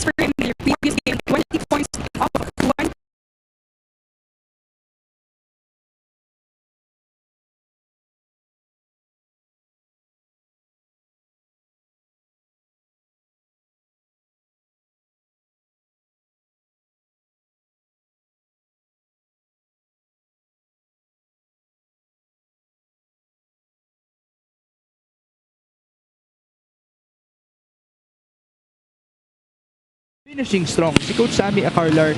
for him in the previous game, 20 points off of 20. Finishing strong. Si Coach Sammy Acarlar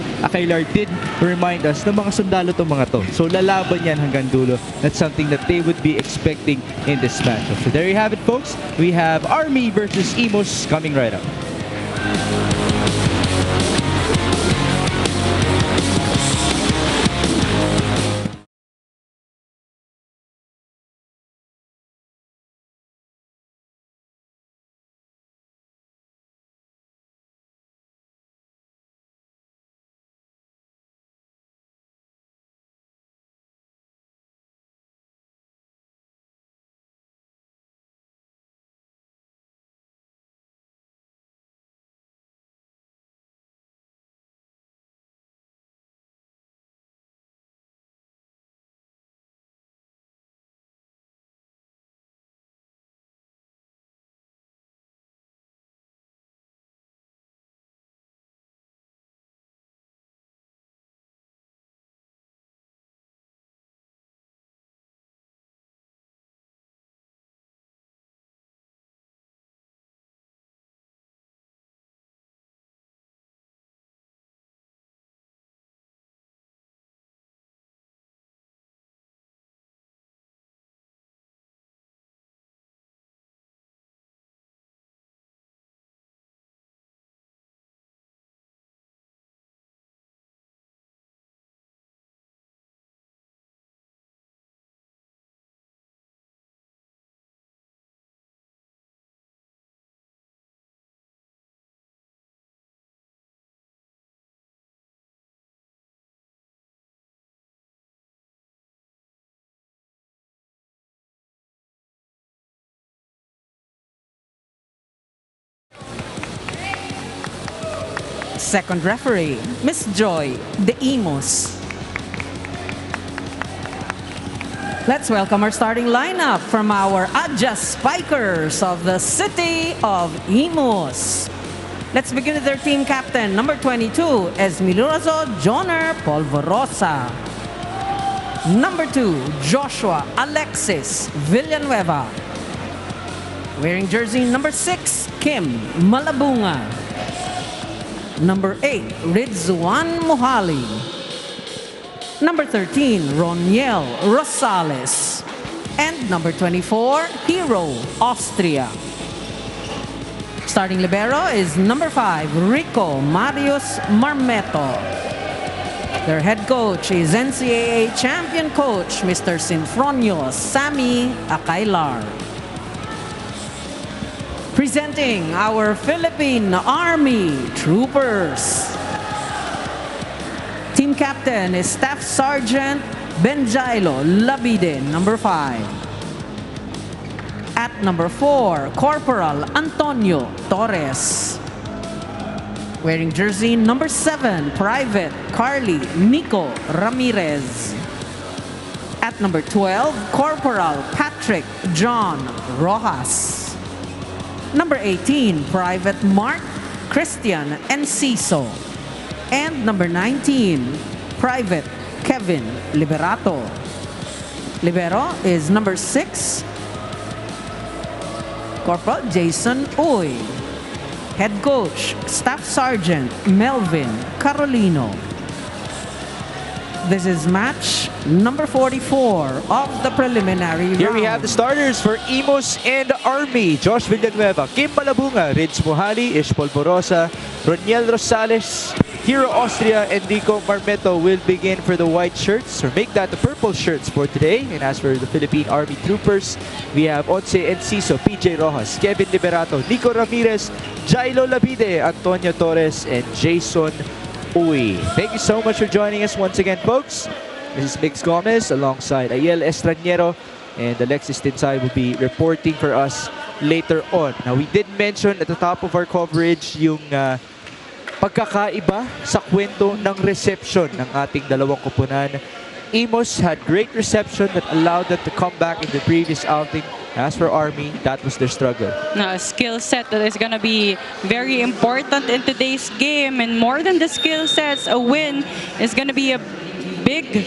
did remind us na mga sundalo itong mga to. So lalaban yan hanggang dulo. That's something that they would be expecting in this matchup. So there you have it, folks. We have Army versus Imus coming right up. Second referee, Miss Joy de Imus. Let's welcome our starting lineup from our Adjust Spikers of the city of Imus. Let's begin with their team captain, number 22, Esmiloso Joner Polvorosa. Number 2, Joshua Alexis Villanueva. Wearing jersey number 6, Kim Malabunga. Number 8, Ridzuan Mohali. Number 13, Roniel Rosales. And number 24, Hero Austria. Starting libero is number 5, Rico Marius Marmeto. Their head coach is NCAA champion coach, Mr. Sinfronio Sammy Acailar. Presenting our Philippine Army Troopers. Team captain is Staff Sergeant Benjailo Labide, number 5. At number 4, Corporal Antonio Torres. Wearing jersey number 7, Private Carly Nico Ramirez. At number 12, Corporal Patrick John Rojas. Number 18, Private Mark Christian Enciso. And number 19, Private Kevin Liberato. Libero is number 6, Corporal Jason Uy. Head coach, Staff Sergeant Melvin Carolino. This is match number 44 of the preliminary round. Here we have the starters for Imus and Army. Josh Villanueva, Kim Malabunga, Rids Mohali, Ish Polvorosa, Roniel Rosales, Hero Austria, and Rico Marmeto will begin for the white shirts, or make that the purple shirts for today. And as for the Philippine Army Troopers, we have Once Enciso, PJ Rojas, Kevin Liberato, Nico Ramirez, Jailo Labide, Antonio Torres, and Jason Uy. Thank you so much for joining us once again, folks. This is Mix Gomez alongside Ayel Estrañero, and Alexis Tinsay will be reporting for us later on. Now, we did mention at the top of our coverage yung pagkakaiba sa kwento ng reception ng ating dalawang koponan. Imus had great reception that allowed them to come back in the previous outing. As for Army, that was their struggle. A skill set that is going to be very important in today's game. And more than the skill sets, a win is going to be a big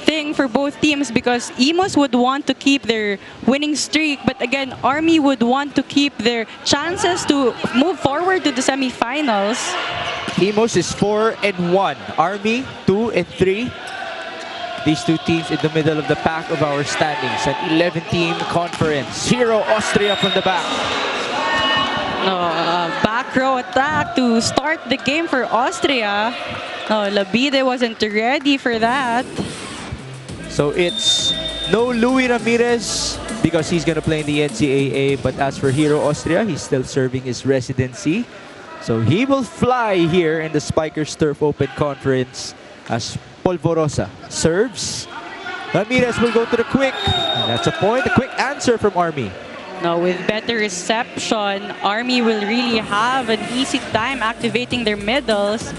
thing for both teams because Imus would want to keep their winning streak, but again, Army would want to keep their chances to move forward to the semifinals. Imus is 4-1. Army 2-3. These two teams in the middle of the pack of our standings. An 11-team conference. Hero Austria from the back. Back row attack to start the game for Austria. Labide wasn't ready for that. So it's no Louis Ramirez because he's going to play in the NCAA. But as for Hero Austria, he's still serving his residency. So he will fly here in the Spikers Turf Open Conference as Polvorosa serves. Ramirez will go to the quick. And that's a point. A quick answer from Army. Now, with better reception, Army will really have an easy time activating their middles.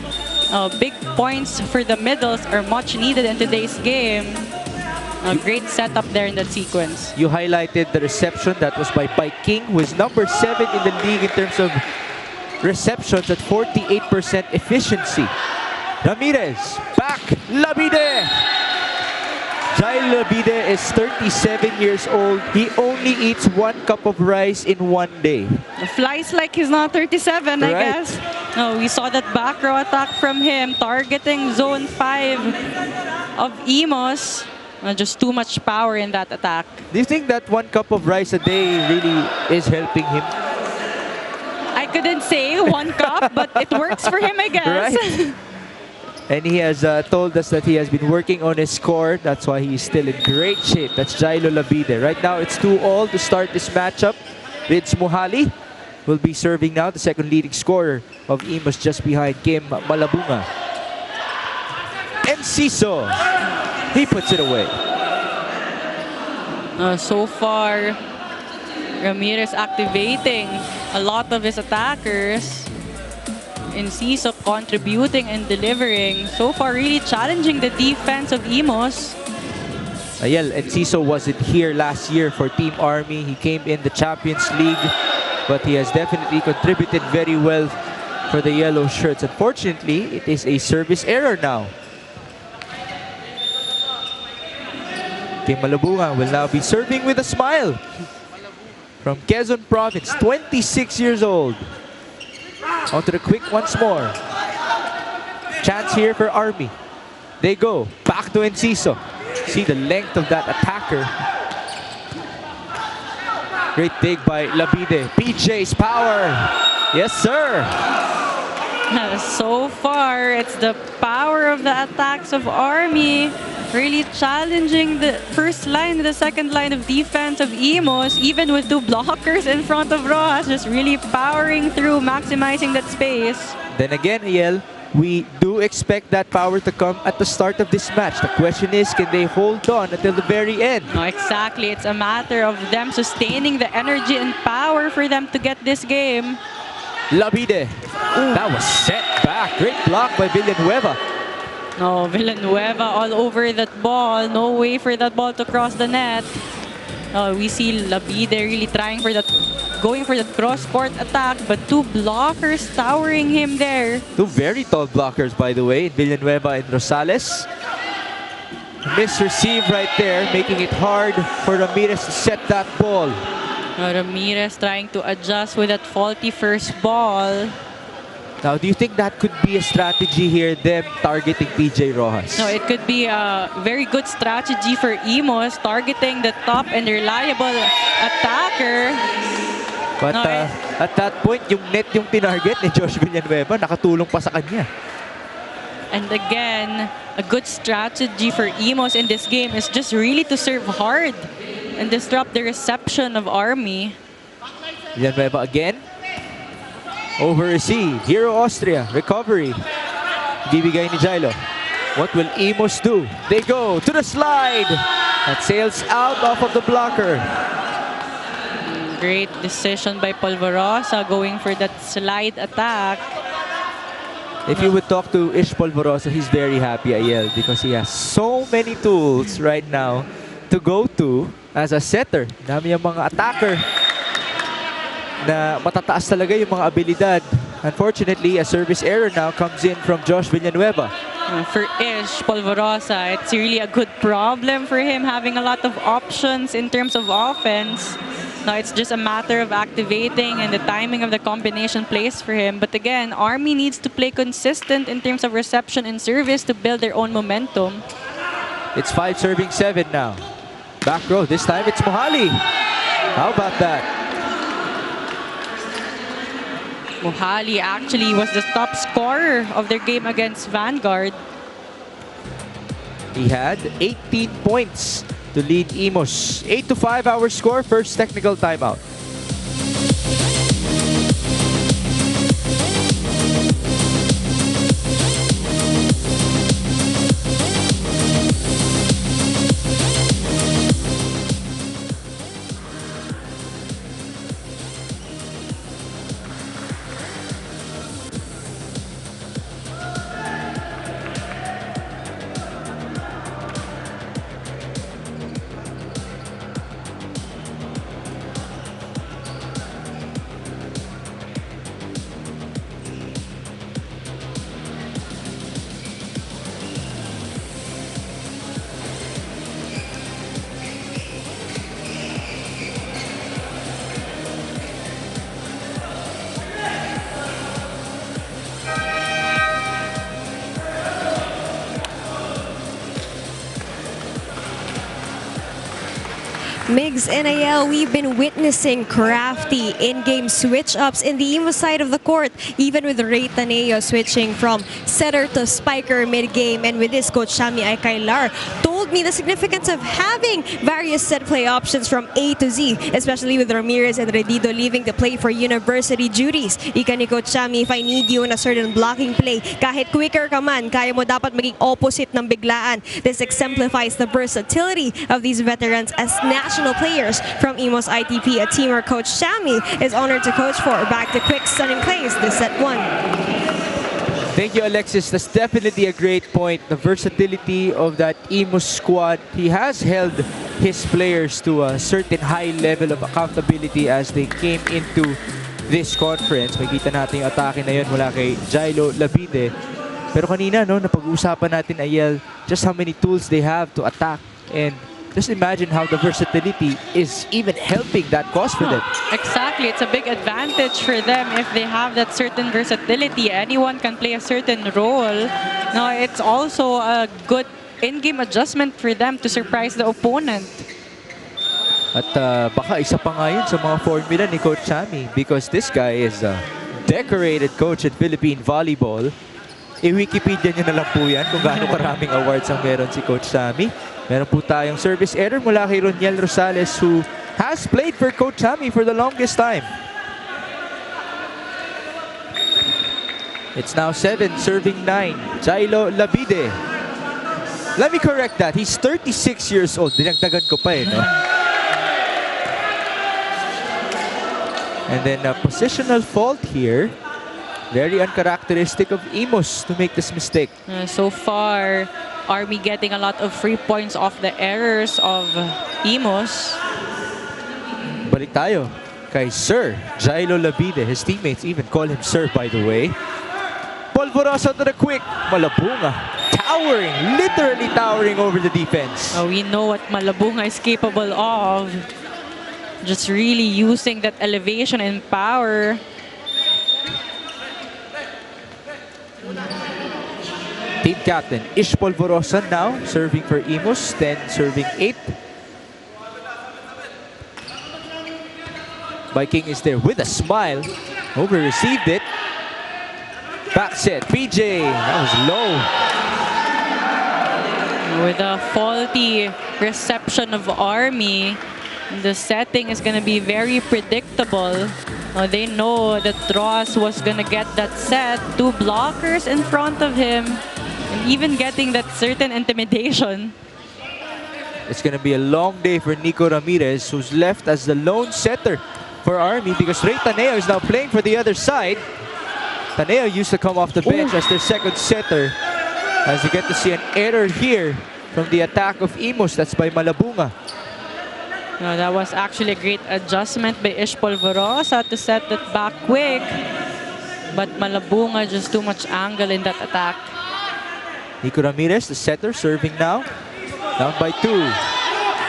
Big points for the middles are much needed in today's game. A great setup there in that sequence. You highlighted the reception. That was by Pike King, who is number 7 in the league in terms of receptions at 48% efficiency. Ramirez, back, Labide. Jail Labide is 37 years old. He only eats 1 cup of rice in 1 day. Flies like he's not 37, I Right. guess. No, we saw that back row attack from him, targeting zone 5 of Imus. Just too much power in that attack. Do you think that 1 cup of rice a day really is helping him? I couldn't say 1 cup, but it works for him, I guess. Right. And he has told us that he has been working on his score. That's why he's still in great shape. That's Jailo Labide. Right now, it's 2-all to start this matchup. Rids Muhali will be serving now, the second leading scorer of Imus, just behind Kim Malabunga. And Ciso, he puts it away. So far, Ramirez activating a lot of his attackers. Ciso contributing and delivering. So far, really challenging the defense of Imus. Ayel, Ciso wasn't here last year for Team Army. He came in the Champions League, but he has definitely contributed very well for the yellow shirts. Unfortunately, it is a service error now. Kim Malabunga will now be serving with a smile. From Quezon Province, 26 years old. Onto the quick once more. Chance here for Army. They go back to Enciso. See the length of that attacker. Great dig by Labide. PJ's power. Yes, sir. So far, it's the power of the attacks of Army. Really challenging the first line and the second line of defense of Imus, even with 2 blockers in front of Rojas, just really powering through, maximizing that space. Then again, Ayel, we do expect that power to come at the start of this match. The question is, can they hold on until the very end? No, exactly. It's a matter of them sustaining the energy and power for them to get this game. Labide. That was set back. Great block by Villanueva. No, Villanueva all over that ball. No way for that ball to cross the net. We see Labide really trying for that, going for that cross-court attack, but 2 blockers towering him there. 2 very tall blockers, by the way, Villanueva and Rosales. Misreceive right there, making it hard for Ramirez to set that ball. Ramirez trying to adjust with that faulty first ball. Now, do you think that could be a strategy here, them targeting PJ Rojas? No, it could be a very good strategy for Imus, targeting the top and reliable attacker. But No, at that point, yung net yung tinarget ni Josh Villanueva, nakatulong pa sa kanya. And again, a good strategy for Imus in this game is just really to serve hard and disrupt the reception of Army. Villanueva again. Over receive. Hero Austria. Recovery. Bibigay ni Jailo. What will Imus do? They go to the slide. That sails out off of the blocker. Great decision by Polvorosa going for that slide attack. If you would talk to Ish Polvorosa, he's very happy, Ayel, because he has so many tools right now to go to as a setter. Dami yung mga attacker na matataas talaga yung mga abilidad. Unfortunately, a service error now comes in from Josh Villanueva. For Ish Polvorosa, it's really a good problem for him having a lot of options in terms of offense. Now it's just a matter of activating and the timing of the combination plays for him. But again, Army needs to play consistent in terms of reception and service to build their own momentum. It's 5 serving 7 now. Back row, this time it's Mohali. How about that? Mohali actually was the top scorer of their game against Vanguard. He had 18 points to lead Imus. 8-5 our score, first technical timeout. Migs and AL, we've been witnessing crafty in-game switch-ups in the Imus side of the court, even with Ray Taneo switching from setter to spiker mid-game. And with this, Coach Shami Aikailar told me the significance of having various set play options from A to Z, especially with Ramirez and Redido leaving to play for university duties. Ika ni Coach Shami, if I need you in a certain blocking play, kahit quicker ka man, kaya mo dapat maging opposite ng biglaan. This exemplifies the versatility of these veterans as national players from IMUS-IVY, a team where Coach Shami is honored to coach for. Back to quick, stunning plays, this set 1. Thank you, Alexis. That's definitely a great point. The versatility of that Imus squad. He has held his players to a certain high level of accountability as they came into this conference. Makita natin yung atake na yun mula kay Jailo Labide. Pero kanina, no, napag-uusapan natin, Ayel, just how many tools they have to attack. And just imagine how the versatility is even helping that cause for them. Exactly. It's a big advantage for them if they have that certain versatility. Anyone can play a certain role. Now, it's also a good in-game adjustment for them to surprise the opponent. At baka isa pa nga yun sa mga formula ni Coach Shami, because this guy is a decorated coach at Philippine Volleyball. I-Wikipedia nyo na lang po yan kung gaano maraming awards ang meron si Coach Shami. Meron po tayong service error mula kay Roniel Rosales, who has played for Coach Shami for the longest time. It's now 7 serving 9. Jailo Labide. Let me correct that. He's 36 years old. Dinagdagan ko pa eh, no? And then a positional fault here. Very uncharacteristic of Imus to make this mistake. So far, Army getting a lot of free points off the errors of Imus. Balik tayo kay Sir Jailo Labide. His teammates even call him Sir, by the way. Polvorosa to the quick. Malabunga. Towering, literally towering over the defense. We know what Malabunga is capable of. Just really using that elevation and power. Team captain Ish Polvorosa now serving for Imus, 10 serving 8. Viking is there with a smile. Over received it. Back set, PJ. That was low. With a faulty reception of Army, the setting is going to be very predictable. They know that Ross was going to get that set. 2 blockers in front of him. And even getting that certain intimidation. It's going to be a long day for Nico Ramirez, who's left as the lone setter for Army because Ray Taneo is now playing for the other side. Taneo used to come off the bench as their second setter. As you get to see an error here from the attack of Imus. That's by Malabunga. No, that was actually a great adjustment by Ish Polvorosa to set that back quick. But Malabunga just too much angle in that attack. Nico Ramirez, the setter, serving now. Down by 2.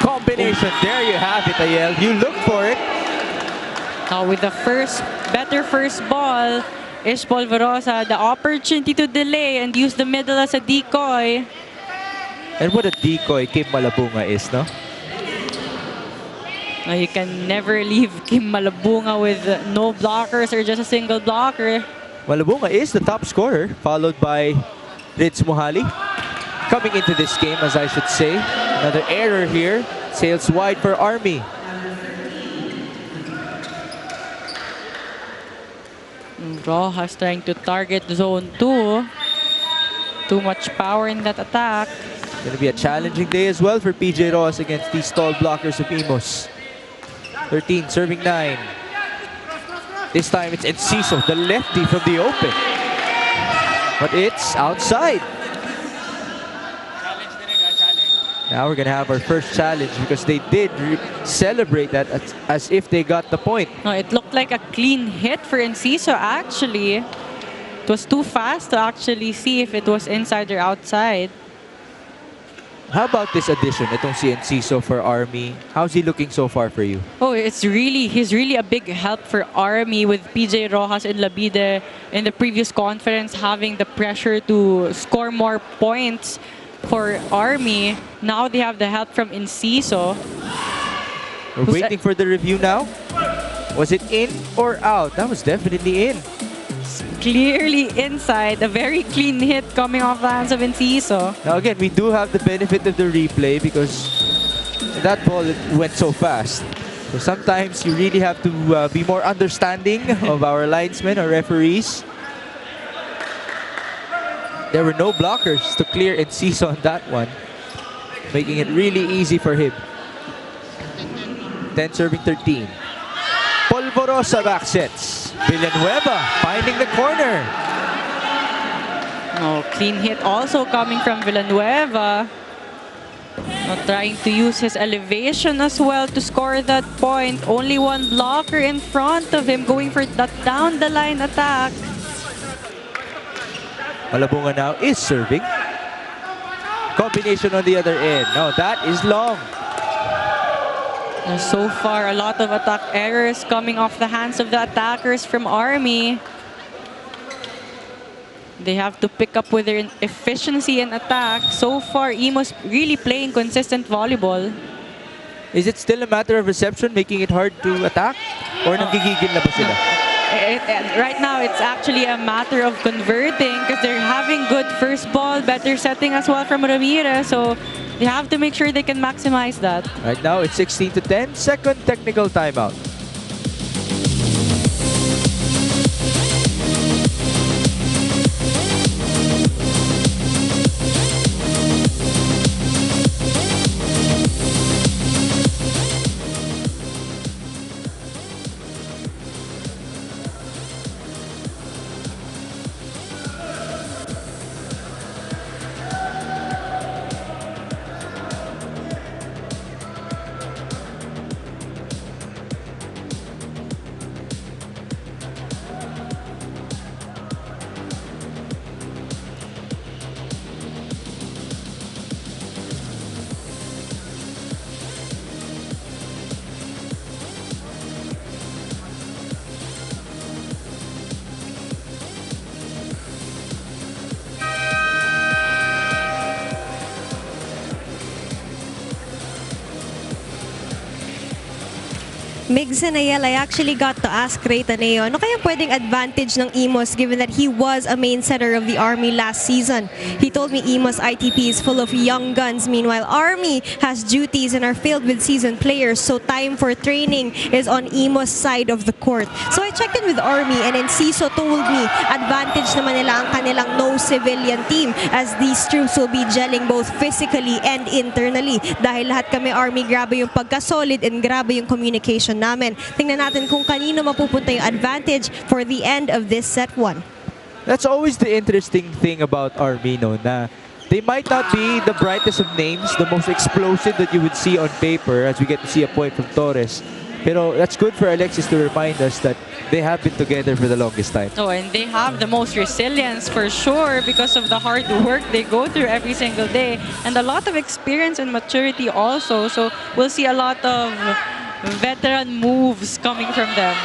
Combination. There you have it, Ayel. You look for it. Now with the better first ball, Ish Polvorosa, the opportunity to delay and use the middle as a decoy. And what a decoy Kim Malabunga is, no? Now you can never leave Kim Malabunga with no blockers or just a single blocker. Malabunga is the top scorer, followed by Ritz Mohali. Coming into this game, as I should say. Another error here. Sails wide for Army. Rojas trying to target zone 2. Too much power in that attack. Going to be a challenging day as well for PJ Ross against these tall blockers of Imus. 13, serving 9. This time it's Enciso, the lefty from the open. But it's outside. Now we're going to have our first challenge because they did celebrate that as if they got the point. No, it looked like a clean hit for Enciso actually. It was too fast to actually see if it was inside or outside. How about this addition, itong si Enciso for Army? How's he looking so far for you? Oh, he's really a big help for Army with PJ Rojas and Labide in the previous conference having the pressure to score more points for Army. Now they have the help from Enciso. We're waiting for the review now. Was it in or out? That was definitely in. Clearly inside. A very clean hit coming off the hands of Enciso. Now again, we do have the benefit of the replay because that ball went so fast. So sometimes you really have to be more understanding of our linesmen or referees. There were no blockers to clear Enciso on that one, making it really easy for him. 10 serving 13. Polvorosa back sets. Villanueva finding the corner. Oh, clean hit also coming from Villanueva. Trying to use his elevation as well to score that point. Only one blocker in front of him going for that down the line attack. Malabunga now is serving. Combination on the other end. No, that is long. So far, a lot of attack errors coming off the hands of the attackers from Army. They have to pick up with their efficiency and attack. So far, Imus really playing consistent volleyball. Is it still a matter of reception making it hard to attack? Or nagigigil na ba sila? Right now, it's actually a matter of converting because they're having good first ball, better setting as well from Ramirez. So they have to make sure they can maximize that. Right now, it's 16-10. Second technical timeout. Migs and Ayel, I actually got to ask Ray Taneo, ano kaya pwedeng advantage ng Imus given that he was a main setter of the Army last season? He told me Imus ITP is full of young guns. Meanwhile, Army has duties and are filled with seasoned players, so time for training is on Imus side of the court. So I checked in with Army and Enciso told me advantage naman nila ang kanilang no civilian team as these troops will be gelling both physically and internally. Dahil lahat kami Army, grabe yung pagka-solid and grabe yung communication namin. Tingnan natin kung kanino mapupunta yung advantage for the end of this set 1. That's always the interesting thing about Army, no, na they might not be the brightest of names, the most explosive that you would see on paper, as we get to see a point from Torres. Pero that's good for Alexis to remind us that they have been together for the longest time. Oh, and they have the most resilience for sure because of the hard work they go through every single day, and a lot of experience and maturity also. So we'll see a lot of veteran moves coming from them.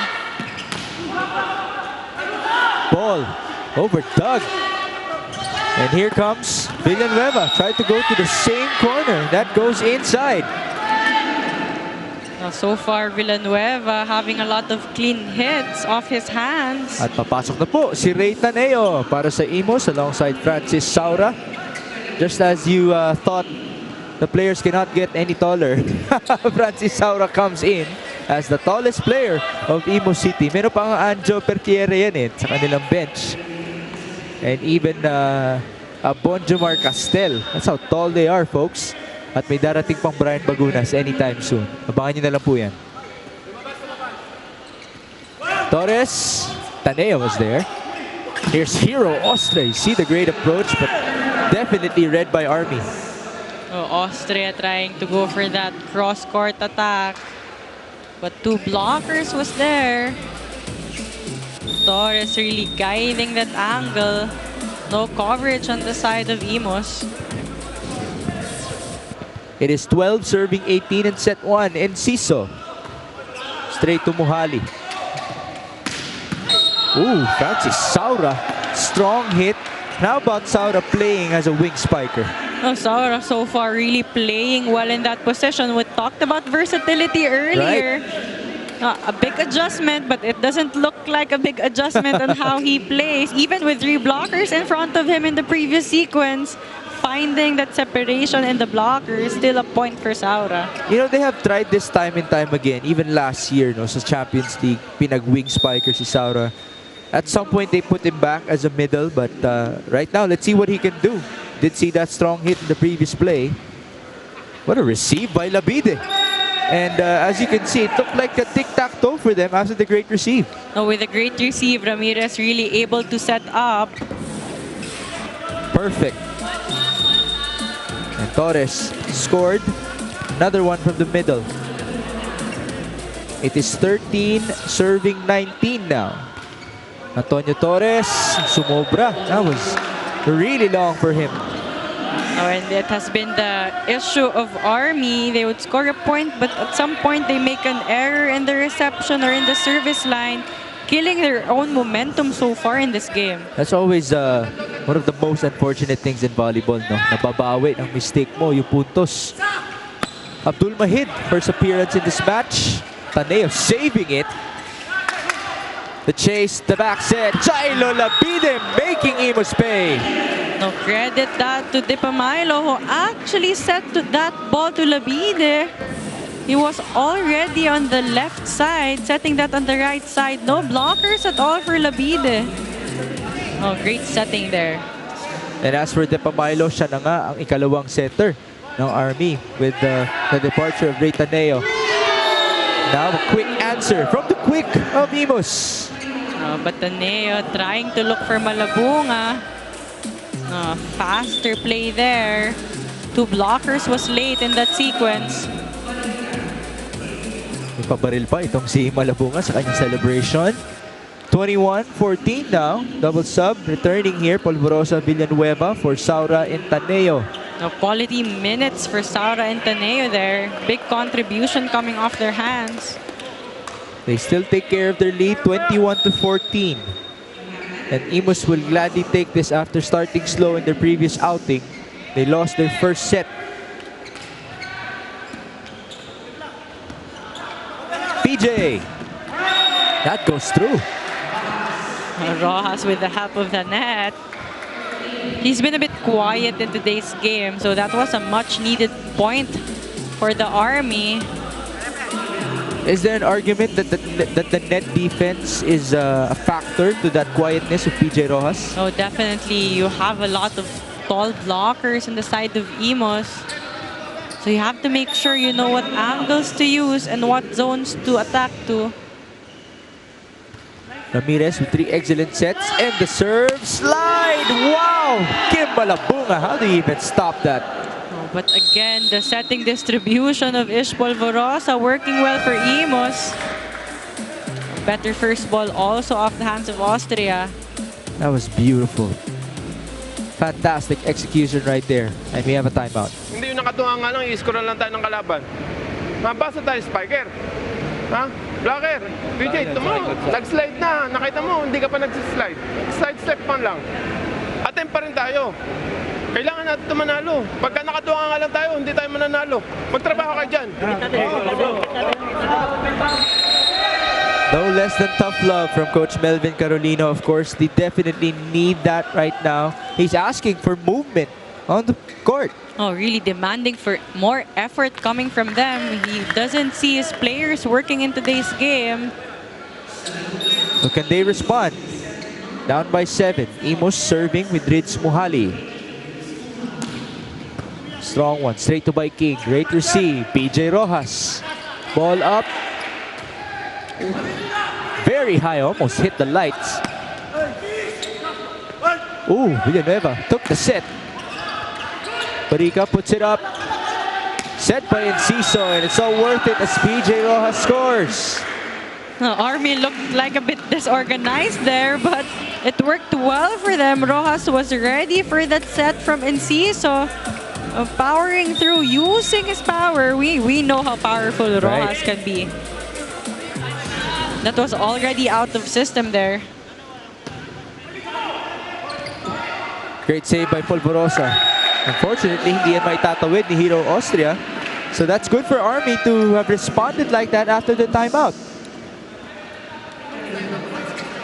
Ball over Doug. And here comes Villanueva. Tried to go to the same corner. That goes inside. Now, so far, Villanueva having a lot of clean hits off his hands. At papasok na po si Ray Taneo para sa Imus alongside Francis Saura. Just as you thought the players cannot get any taller, Francis Saura comes in as the tallest player of Imus City. Meron pa ang Anjo Pertiere yan sa kanilang bench. And even Bonjomar Castel. That's how tall they are, folks. At may darating pang Brian Bagunas anytime soon. Abangan nyo na lang po yan. Torres. Taneo was there. Here's Hero Ostre. You see the great approach, but definitely read by Army. Oh, Austria trying to go for that cross-court attack. But two blockers was there. Torres really guiding that angle. No coverage on the side of Imus. It is 12 serving 18 in set 1. Enciso. Straight to Muhali. Ooh, Francis Saura. Strong hit. How about Saura playing as a wing spiker? Oh, Saura so far really playing well in that position. We talked about versatility earlier. Right. A big adjustment, but it doesn't look like a big adjustment on how he plays. Even with 3 blockers in front of him in the previous sequence, finding that separation in the blocker is still a point for Saura. You know, they have tried this time and time again. Even last year, no, sa Champions League, pinag-wing spiker si Saura. At some point, they put him back as a middle, but right now, let's see what he can do. Did see that strong hit in the previous play. What a receive by Labide. And as you can see, it looked like a tic-tac-toe for them after the great receive. Oh, with a great receive, Ramirez really able to set up. Perfect. And Torres scored another one from the middle. It is 13 serving 19 now. Antonio Torres, sumobra. That was really long for him. Oh, and it has been the issue of Army. They would score a point, but at some point they make an error in the reception or in the service line, killing their own momentum so far in this game. That's always one of the most unfortunate things in volleyball, no? Nababawi ng mistake mo, yung puntos. Abdul Mahid, first appearance in this match. Taneo saving it. The chase, the back set. Jailo Labide making Imus pay. No, credit that to Dipamailo, who actually set that ball to Labide. He was already on the left side, setting that on the right side. No blockers at all for Labide. Oh, great setting there. And as for Dipamailo, siya na nga ang ikalawang setter ng Army with the departure of Ray Taneo. Now a quick answer from the quick of Imus. But Taneo trying to look for Malabunga. Faster play there. 2 blockers was late in that sequence. May pabaril pa itong si Malabunga sa kanyang celebration. 21-14 now. Double sub returning here. Polvorosa Villanueva for Saura and Taneo. Quality minutes for Saura and Taneo there. Big contribution coming off their hands. They still take care of their lead, 21-14. And Imus will gladly take this after starting slow in their previous outing. They lost their first set. PJ. That goes through. Rojas with the help of the net. He's been a bit quiet in today's game, so that was a much needed point for the Army. Is there an argument that the net defense is a factor to that quietness of PJ Rojas? Oh, definitely. You have a lot of tall blockers on the side of Imus. So you have to make sure you know what angles to use and what zones to attack to. Ramirez with 3 excellent sets and the serve slide. Wow! Kim Malabunga, how do you even stop that? Oh, but again, the setting distribution of Ish Polvorosa working well for Imus. Better first ball also off the hands of Austria. That was beautiful. Fantastic execution right there. And we have a timeout. Hindi yung nakatuwa nga lang, i-score lang tayo ng kalaban. Mabasa tayo, spiker. Ha? Blocker. PJ, nag-slide na. Nakita mo, hindi ka pa nag-slide. Slide step pa lang. Attempt pa rin tayo. Kailangan natin ito manalo. Pagka nakatuwa nga lang tayo, hindi tayo mananalo. Magtrabaho kayo dyan. No less than tough love from Coach Melvin Carolino. Of course, they definitely need that right now. He's asking for movement on the court. Oh, really demanding for more effort coming from them. He doesn't see his players working in today's game. So can they respond? Down by 7. Imus serving with Rids Muhali. Strong one, straight to by King. Great receive. PJ Rojas. Ball up. Very high, almost hit the lights. Ooh, Villanueva took the set. Barica puts it up. Set by Enciso, and it's all worth it as PJ Rojas scores. Army looked like a bit disorganized there, but it worked well for them. Rojas was ready for that set from Enciso. Powering through, using his power. We know how powerful Rojas can be. That was already out of system there. Great save by Polvorosa. Unfortunately, hindi yan maitatawid ni Hero Austria. So that's good for Army to have responded like that after the timeout.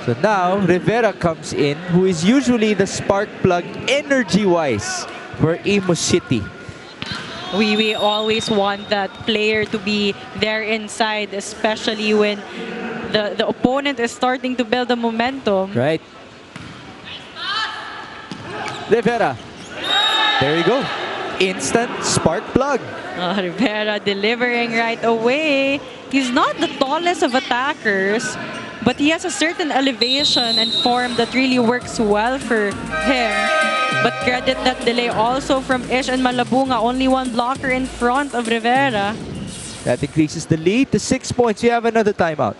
So now, Rivera comes in, who is usually the spark plug energy-wise for Imus City. We always want that player to be there inside, especially when the opponent is starting to build the momentum. Right. Rivera. There you go. Instant spark plug. Rivera delivering right away. He's not the tallest of attackers, but he has a certain elevation and form that really works well for him. But credit that delay also from Ish and Malabunga. Only one blocker in front of Rivera. That increases the lead to 6 points. You have another timeout.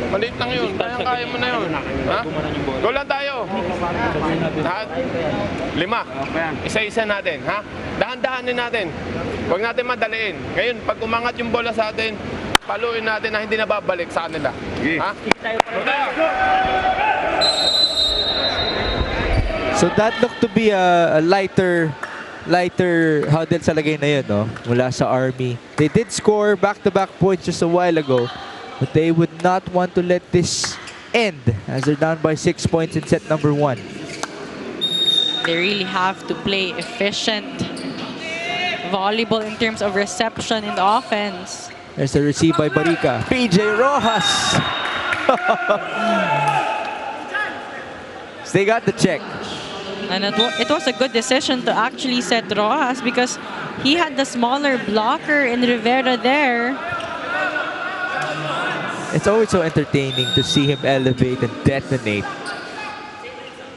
Maliit lang yun. Kaya mo na yun. Ha? Go lang tayo. Lahat. 5. Isa-isa natin. Ha? Dahan-dahanin natin. Huwag natin madaliin. Ngayon, pag umangat yung bola sa atin, paluin natin na hindi na babalik sa kanila. Ha? So that looked to be a lighter huddle sa lagay na yun, no? Mula sa Army. They did score back-to-back points just a while ago, but they would not want to let this end as they're down by 6 points in set number 1. They really have to play efficient volleyball in terms of reception in the offense. There's the receive by Barica. PJ Rojas! So they got the check. And it was a good decision to actually set Rojas because he had the smaller blocker in Rivera there. It's always so entertaining to see him elevate and detonate.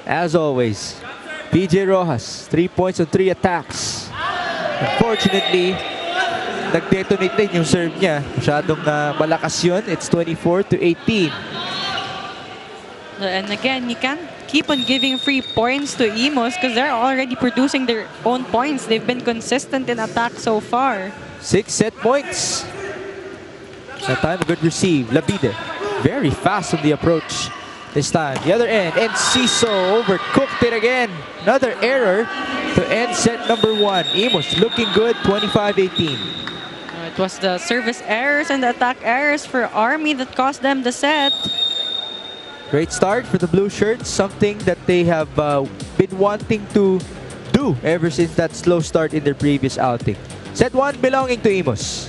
As always, PJ Rojas, 3 points on 3 attacks. Unfortunately, nag-detonate din yung serve niya. Masyadong malakas yun. It's 24-18. And again, you can't keep on giving free points to Imus because they're already producing their own points. They've been consistent in attack so far. 6 set points. That time, a good receive. Labide, very fast on the approach. This time, the other end, and Ciso overcooked it again. Another error to end set number 1. Imus looking good, 25-18. It was the service errors and the attack errors for Army that cost them the set. Great start for the blue shirts, something that they have been wanting to do ever since that slow start in their previous outing. Set 1 belonging to Imus.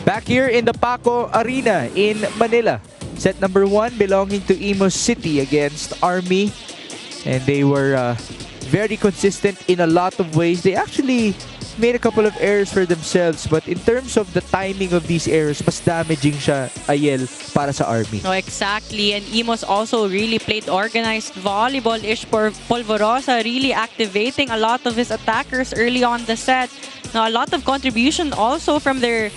Back here in the Paco Arena in Manila. Set number 1 belonging to Imus City against Army. And they were very consistent in a lot of ways. They actually made a couple of errors for themselves, but in terms of the timing of these errors, mas damaging siya, Ayel, para sa Army. No, exactly. And Imus also really played organized volleyball. Polvorosa really activating a lot of his attackers early on the set. Now, a lot of contribution also from their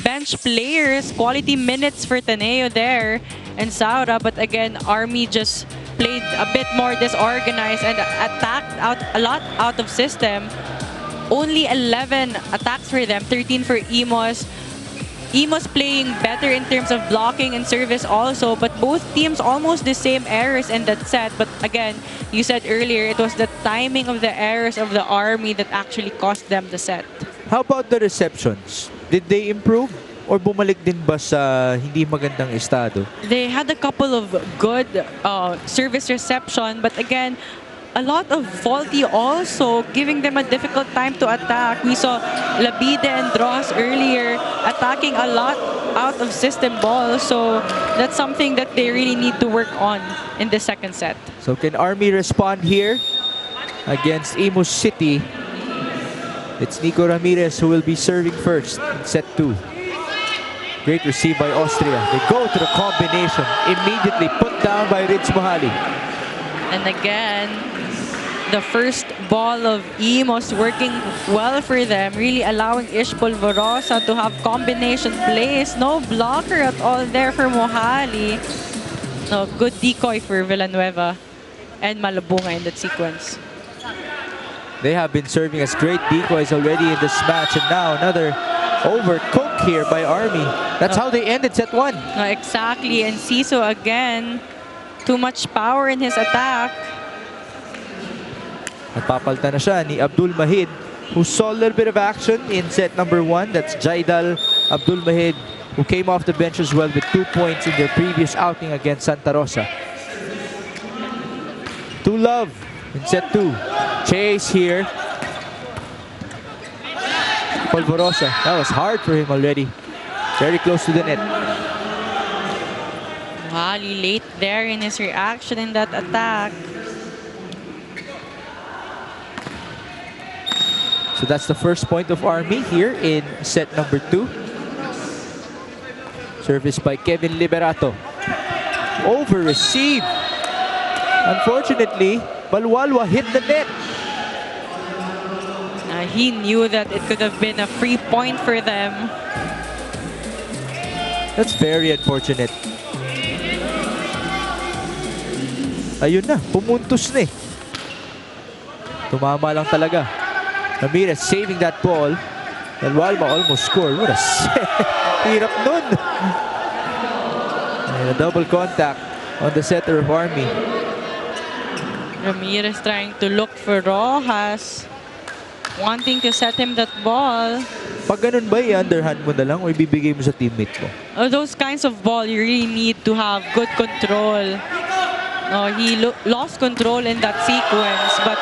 bench players. Quality minutes for Taneo there and Saura. But again, Army just played a bit more disorganized and attacked a lot out of system. Only 11 attacks for them, 13 for Imus. Imus playing better in terms of blocking and service also, but both teams almost the same errors in that set. But again, you said earlier, it was the timing of the errors of the Army that actually cost them the set. How about the receptions? Did they improve? Or bumalik din ba sa hindi magandang estado? They had a couple of good service reception, but again, a lot of faulty also, giving them a difficult time to attack. We saw Labide and Dross earlier attacking a lot out of system ball. So that's something that they really need to work on in the second set. So can Army respond here against Imus City? It's Nico Ramirez who will be serving first in set 2. Great receive by Austria. They go to the combination, immediately put down by Rids Mohali. And again, the first ball of Imus working well for them, really allowing Polvorosa to have combination plays. No blocker at all there for Mohali. No, good decoy for Villanueva and Malabunga in that sequence. They have been serving as great decoys already in this match, and now another overcook here by Army. That's how they ended set 1. No, exactly, and Siso again, too much power in his attack. Napapalta na siya ni Abdul Mahid, who saw a little bit of action in set number 1. That's Jaidal Abdul Mahid, who came off the bench as well with 2 points in their previous outing against Santa Rosa. 2 love in set 2. Chase here. Polvorosa, that was hard for him already. Very close to the net. Mohali late there in his reaction in that attack. So that's the first point of Army here in set number 2. Service by Kevin Liberato. Over receive. Unfortunately, Balwalwa hit the net. He knew that it could have been a free point for them. That's very unfortunate. Ayun na, pumuntos na eh. Tumama lang talaga. Ramirez saving that ball. Balwalwa almost scored. What a set. Hirap nun. And a double contact on the setter of Army. Ramirez trying to look for Rojas, wanting to set him that ball. Pag ganun ba, i-underhand mo na lang o ibibigay mo sa teammate mo? Those kinds of ball, you really need to have good control. No, he lost control in that sequence, but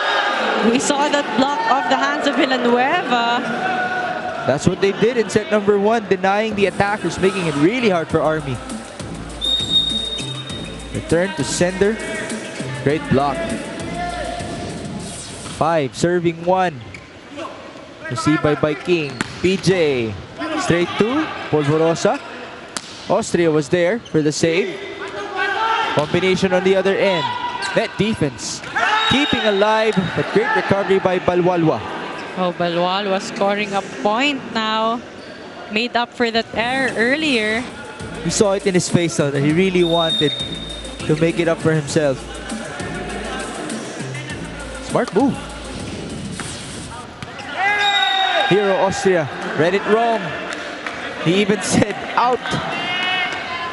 we saw that block off the hands of Villanueva. That's what they did in set number 1, denying the attackers, making it really hard for Army. Return to sender. Great block. 5 serving 1. Received by King. PJ. Straight 2. Polvorosa. Austria was there for the save. Combination on the other end. Net defense. Keeping alive, but great recovery by Balwalwa. Oh, Balwalwa scoring a point now. Made up for that error earlier. We saw it in his face though, that he really wanted to make it up for himself. Smart move. Hero Austria read it wrong. He even said out.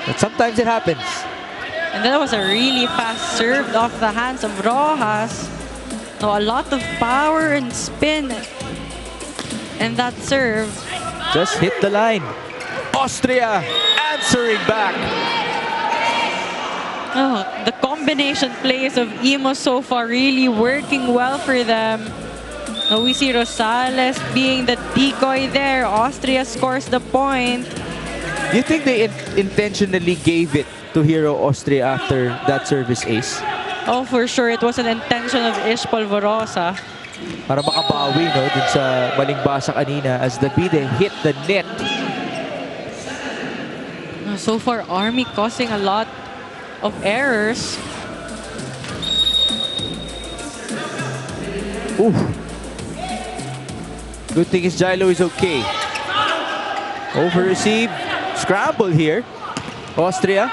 But sometimes it happens. And that was a really fast serve off the hands of Rojas. No, a lot of power and spin in that serve. Just hit the line. Austria answering back. Oh, the combination plays of Imus so far really working well for them. We see Rosales being the decoy there. Austria scores the point. Do you think they intentionally gave it to Hero Austria after that service ace? Oh, for sure, it was an intention of Ish Polvorosa. Para makabawi, no, dun sa maling basa kanina as the bide hit the net. So far, Army causing a lot of errors. Ooh. Good thing is Jilo is okay. Over receive. Scramble here. Austria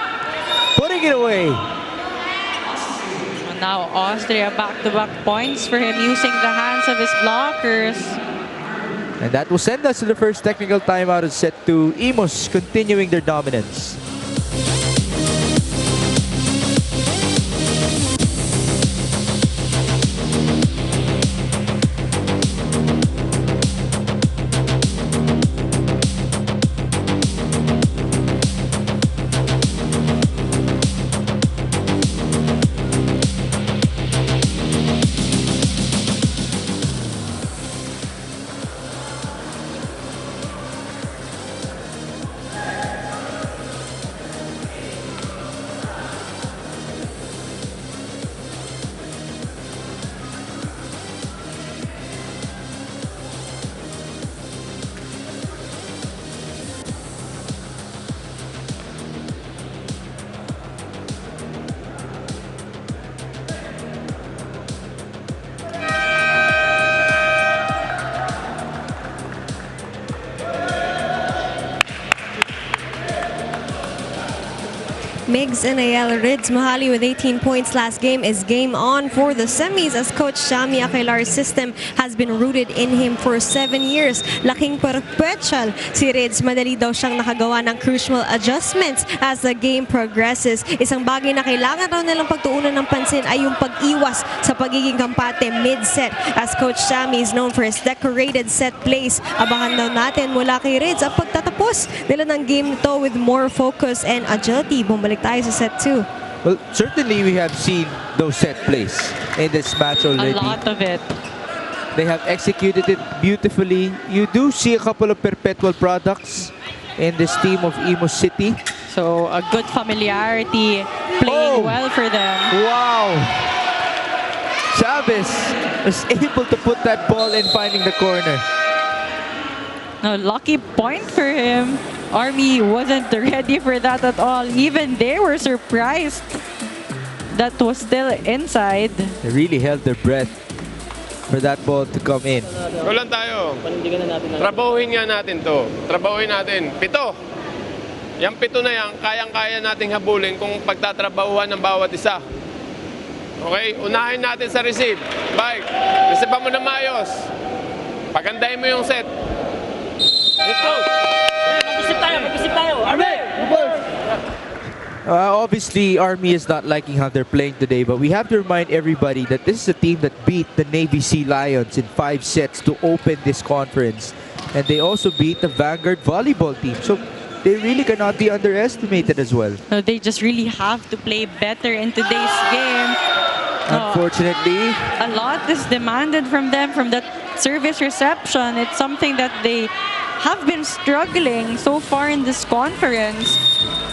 putting it away. And now Austria back-to-back points for him using the hands of his blockers. And that will send us to the first technical timeout of set 2. Imus continuing their dominance. Migs NAL Rids Mohali with 18 points last game is game on for the semis as Coach Shami Aquilar's system has been rooted in him for 7 years. Laking perpetual si Rids, madali daw siyang nakagawa ng crucial adjustments as the game progresses. Isang bagay na kailangan raw nilang pagtuunan ng pansin ay yung pag-iwas sa pagiging kampate mid-set as Coach Shami is known for his decorated set plays. Abangan daw natin mula kay Rids ang pagtatapos nila ng game to with more focus and agility. Bumalik tayo sa set 2. Well, certainly we have seen those set plays in this match already. A lot of it. They have executed it beautifully. You do see a couple of perpetual products in this team of Imus City. So a good familiarity playing well for them. Wow! Chavez was able to put that ball in finding the corner. No, lucky point for him. Army wasn't ready for that at all. Even they were surprised that was still inside. They really held their breath for that ball to come in. Kulang tayo. Trabahuhin nga natin to. Trabahuhin natin. 7. Yang 7 na yan, kayang-kaya nating habulin kung pagtatrabahuhan ng bawat isa. Okay? Unahin natin sa receive. Bike. Receive mo na maayos. Pagandahin mo yung set. Let's go! Obviously, Army is not liking how they're playing today, but we have to remind everybody that this is a team that beat the Navy Sea Lions in 5 sets to open this conference. And they also beat the Vanguard volleyball team. So they really cannot be underestimated as well. No, they just really have to play better in today's game. Unfortunately, A lot is demanded from them from that service reception. It's something that they have been struggling so far in this conference.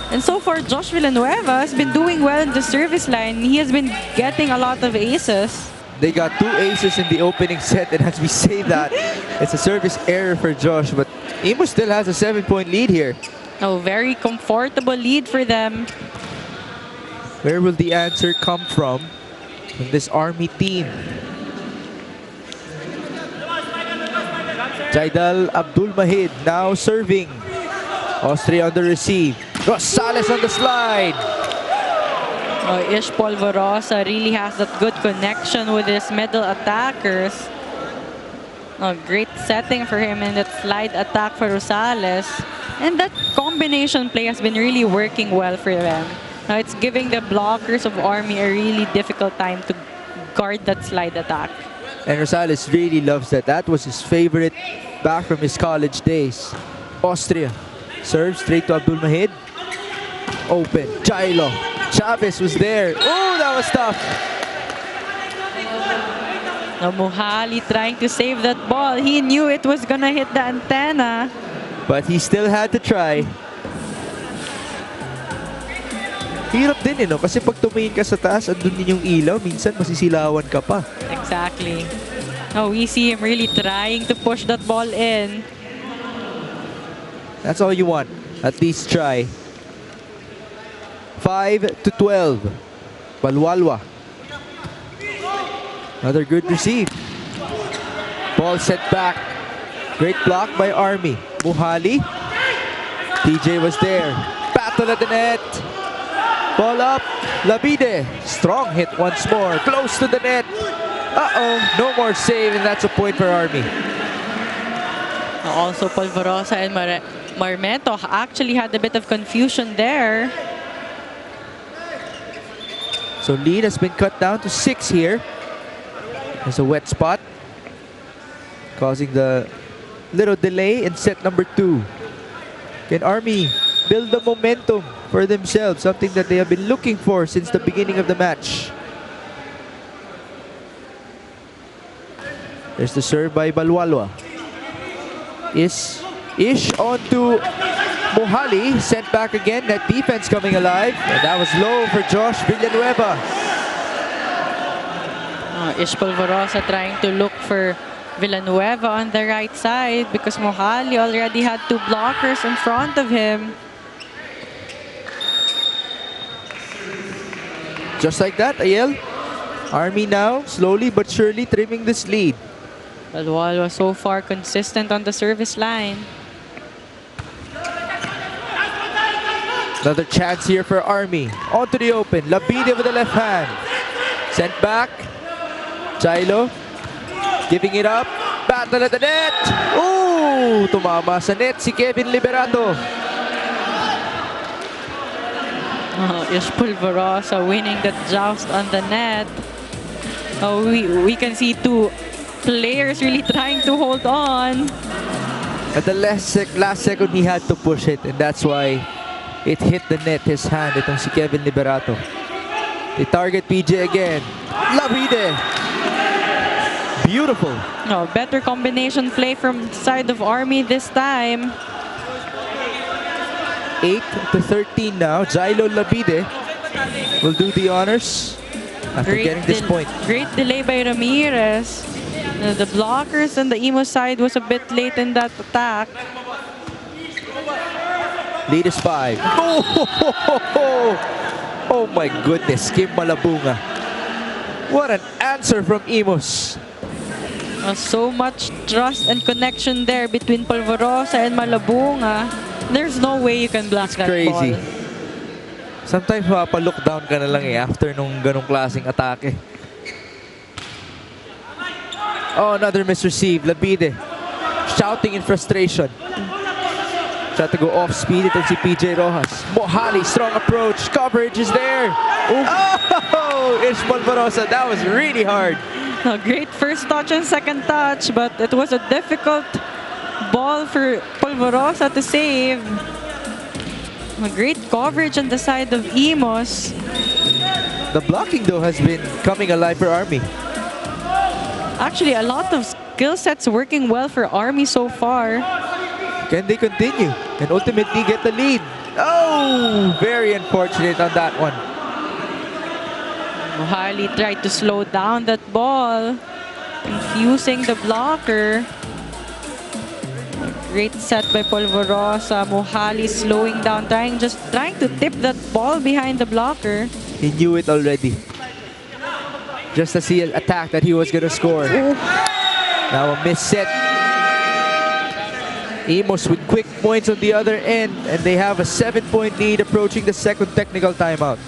And so far, Josh Villanueva has been doing well in the service line. He has been getting a lot of aces. they got 2 aces in the opening set, and as we say that, it's a service error for Josh, but Imus still has a 7-point lead here. Oh, very comfortable lead for them. Where will the answer come from this Army team? Jaidal Abdul Mahid now serving. Austria on the receive. Rosales on the slide. Oh, Ish Polvorosa really has that good connection with his middle attackers. Oh, great setting for him in that slide attack for Rosales. And that combination play has been really working well for them. Now it's giving the blockers of Army a really difficult time to guard that slide attack. And Rosales really loves that. That was his favorite back from his college days. Austria serves straight to Abdul Mahid. Open. Jailo. Chavez was there. Oh, that was tough. Now Mohali trying to save that ball. He knew it was gonna hit the antenna. But he still had to try. Hirap din no? Kasi pag tumingin ka sa taas, andun din yung ilaw, minsan masisilawan ka pa. Exactly. Now we see him really trying to push that ball in. That's all you want. At least try. 5-12. Balwalwa. Another good receive. Ball sent back. Great block by Army. Mohali. TJ was there. Battle at the net. Ball up. Labide. Strong hit once more. Close to the net. Uh-oh. No more save, and that's a point for Army. Also, Polvorosa and Marmeto actually had a bit of confusion there. So lead has been cut down to 6 here. There's a wet spot, causing the little delay in set number 2. Can Army build the momentum for themselves, something that they have been looking for since the beginning of the match? There's the serve by Balwalwa. Ish onto Mohali, sent back again. That defense coming alive, and that was low for Josh Villanueva. Ish Polvorosa trying to look for Villanueva on the right side because Mohali already had 2 blockers in front of him. Just like that, Ayel. Army now slowly but surely trimming this lead. Balwal was so far consistent on the service line. Another chance here for Army. Onto the open. Labide with the left hand. Sent back. Chilo giving it up. Battle at the net. Ooh! Tumama sa net si Kevin Liberato. Ish Polvorosa winning that joust on the net. We can see 2 players really trying to hold on. At the last second, he had to push it, and that's why it hit the net, his hand, itong si Kevin Liberato. They target PJ again. Labide. Beautiful. Better combination play from side of Army this time. 8-13 now. Jailo Labide will do the honors after getting this point. Great delay by Ramirez. The blockers on the Imus side was a bit late in that attack. Lead is 5. Oh my goodness, Kim Malabunga. What an answer from Imus. So much trust and connection there between Polvorosa and Malabunga. There's no way you can block that Crazy. ball. Sometimes mapalook down ka na lang after nung ganong klaseng atake. Oh, another misreceive. Labide shouting in frustration. Tried to go off speed. Itong si PJ Rojas. Mohali, strong approach. Coverage is there. Oh, Ish Polvorosa. That was really hard. A great first touch and second touch, but it was a difficult ball for Polvorosa to save. A great coverage on the side of Imus. The blocking, though, has been coming alive for Army. Actually, a lot of skill sets working well for Army so far. Can they continue and ultimately get the lead? Oh, very unfortunate on that one. Mohali tried to slow down that ball, confusing the blocker. A great set by Polvorosa. Mohali slowing down, trying to tip that ball behind the blocker. He knew it already. Just to see an attack that he was going to score. Now a missed set. Imus with quick points on the other end, and they have a 7-point lead approaching the second technical timeout.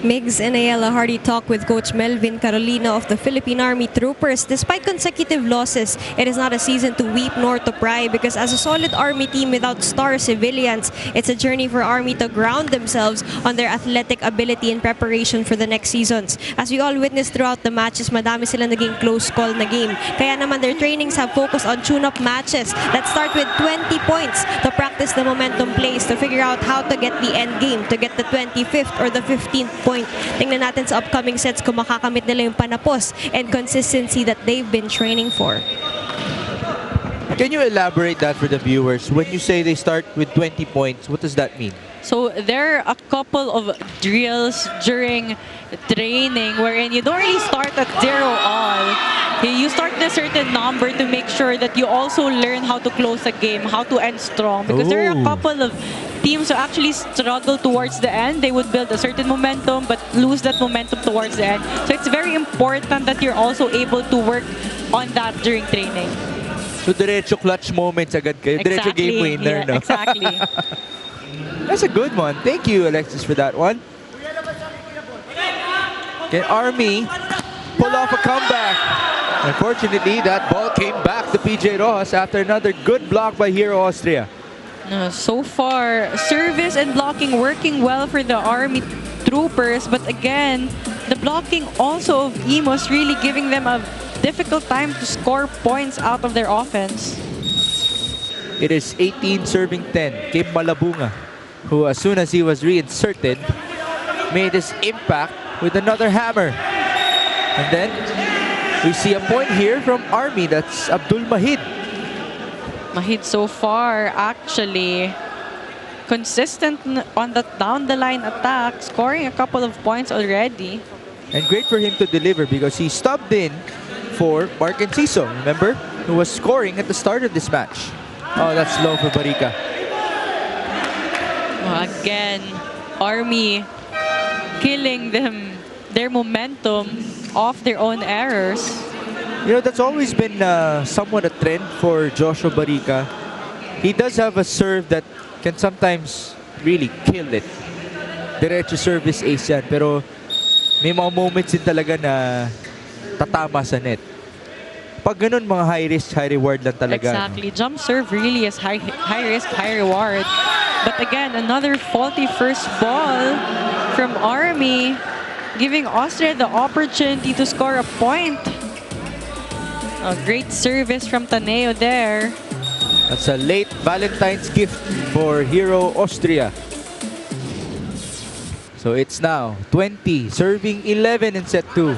Migs and Ayala hearty talk with Coach Melvin Carolina of the Philippine Army Troopers. Despite consecutive losses, it is not a season to weep nor to cry because as a solid Army team without star civilians, it's a journey for Army to ground themselves on their athletic ability in preparation for the next seasons. As we all witnessed throughout the matches, madami sila naging close call na game. Kaya naman their trainings have focused on tune-up matches that start with 20 points to practice the momentum plays to figure out how to get the end game, to get the 25th or the 15th point. Tingnan natin sa upcoming sets kung makakamit nila yung panapos and consistency that they've been training for. Can you elaborate that for the viewers? When you say they start with 20 points, what does that mean? So there are a couple of drills during training wherein you don't really start at 0 all. You start at a certain number to make sure that you also learn how to close a game, how to end strong. Because there are a couple of teams who actually struggle towards the end. They would build a certain momentum but lose that momentum towards the end. So it's very important that you're also able to work on that during training. So diretso clutch moments agad kayo. Diretso game winner, yeah, no? Exactly. That's a good one. Thank you, Alexis, for that one. Can Army pull off a comeback? Unfortunately, that ball came back to PJ Rojas after another good block by Hero Austria. So far, service and blocking working well for the Army Troopers, but again, the blocking also of Imus really giving them a difficult time to score points out of their offense. It is 18 serving 10. Kim Malabunga, who as soon as he was reinserted, made his impact with another hammer. And then we see a point here from Army. That's Abdul Mahid. Mahid so far actually consistent on the down-the-line attack, scoring a couple of points already. And great for him to deliver because he stopped in for Mark Enciso, remember? Who was scoring at the start of this match. Oh, that's low for Barica. Again, Army killing their momentum off their own errors. You know, that's always been somewhat a trend for Joshua Barica. He does have a serve that can sometimes really kill it. Diretso service ace yan. Pero may mga moments din talaga na tatama sa net. Pag ganun, mga high risk, high reward lang talaga. Exactly. Jump serve really is high risk, high reward. But again, another faulty first ball from Army, giving Austria the opportunity to score a point. A great service from Taneo there. That's a late Valentine's gift for Hero Austria. So it's now 20, serving 11 in set 2.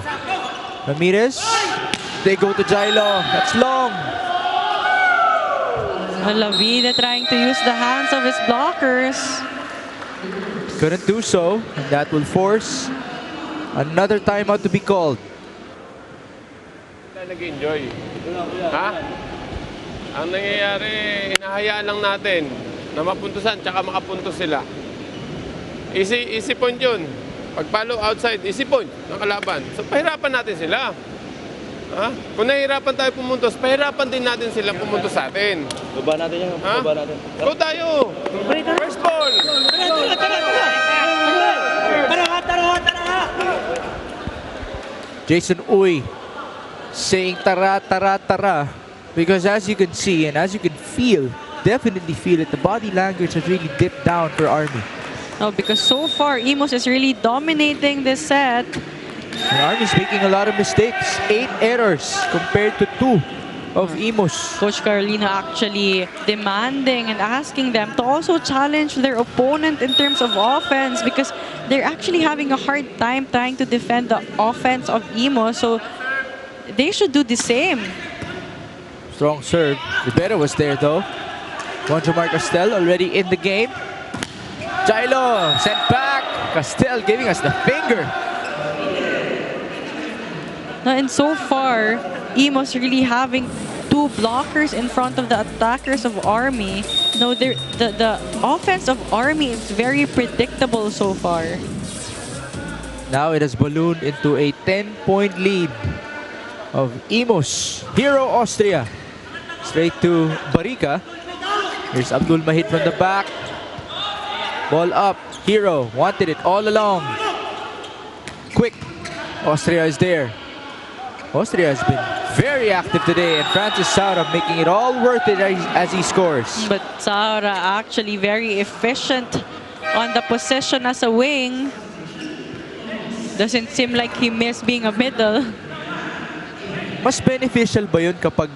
Ramirez, they go to Jailo. That's long. Lavida trying to use the hands of his blockers. Couldn't do so, and that will force another timeout to be called. Nag-enjoy. Ha? Ang nangyayari, hinahayaan lang natin na mapuntusan tsaka makapuntos sila. Easy point yun. Pag follow outside, easy point ng kalaban. So pahirapan natin sila. Ha? Kung nahihirapan tayo pumuntos, pahirapan din natin sila pumuntos sa atin. Baba natin yan. Ha? Baba natin. Go tayo! First ball! Jason Uy saying tara, tara, tara. Because as you can see and as you can feel, definitely feel it, the body language has really dipped down for Army. Oh, because so far, Imus is really dominating this set. And Army's making a lot of mistakes. 8 errors compared to 2 of Imus. Coach Carolina actually demanding and asking them to also challenge their opponent in terms of offense because they're actually having a hard time trying to defend the offense of Imus. So they should do the same. Strong serve. Rivera was there though. Bonjomar Castel already in the game. Jailo sent back. Castel giving us the finger. Now, and so far, Imus really having 2 blockers in front of the attackers of Army. No, the offense of Army is very predictable so far. Now it has ballooned into a 10-point lead of Imus. Hero Austria. Straight to Barica. Here's Abdul Mahid from the back. Ball up. Hero wanted it all along. quick. Austria is there. Austria has been very active today, and Francis Saura making it all worth it as he scores. But Saura actually very efficient on the position as a wing. Doesn't seem like he missed being a middle. Mas beneficial ba yun kapag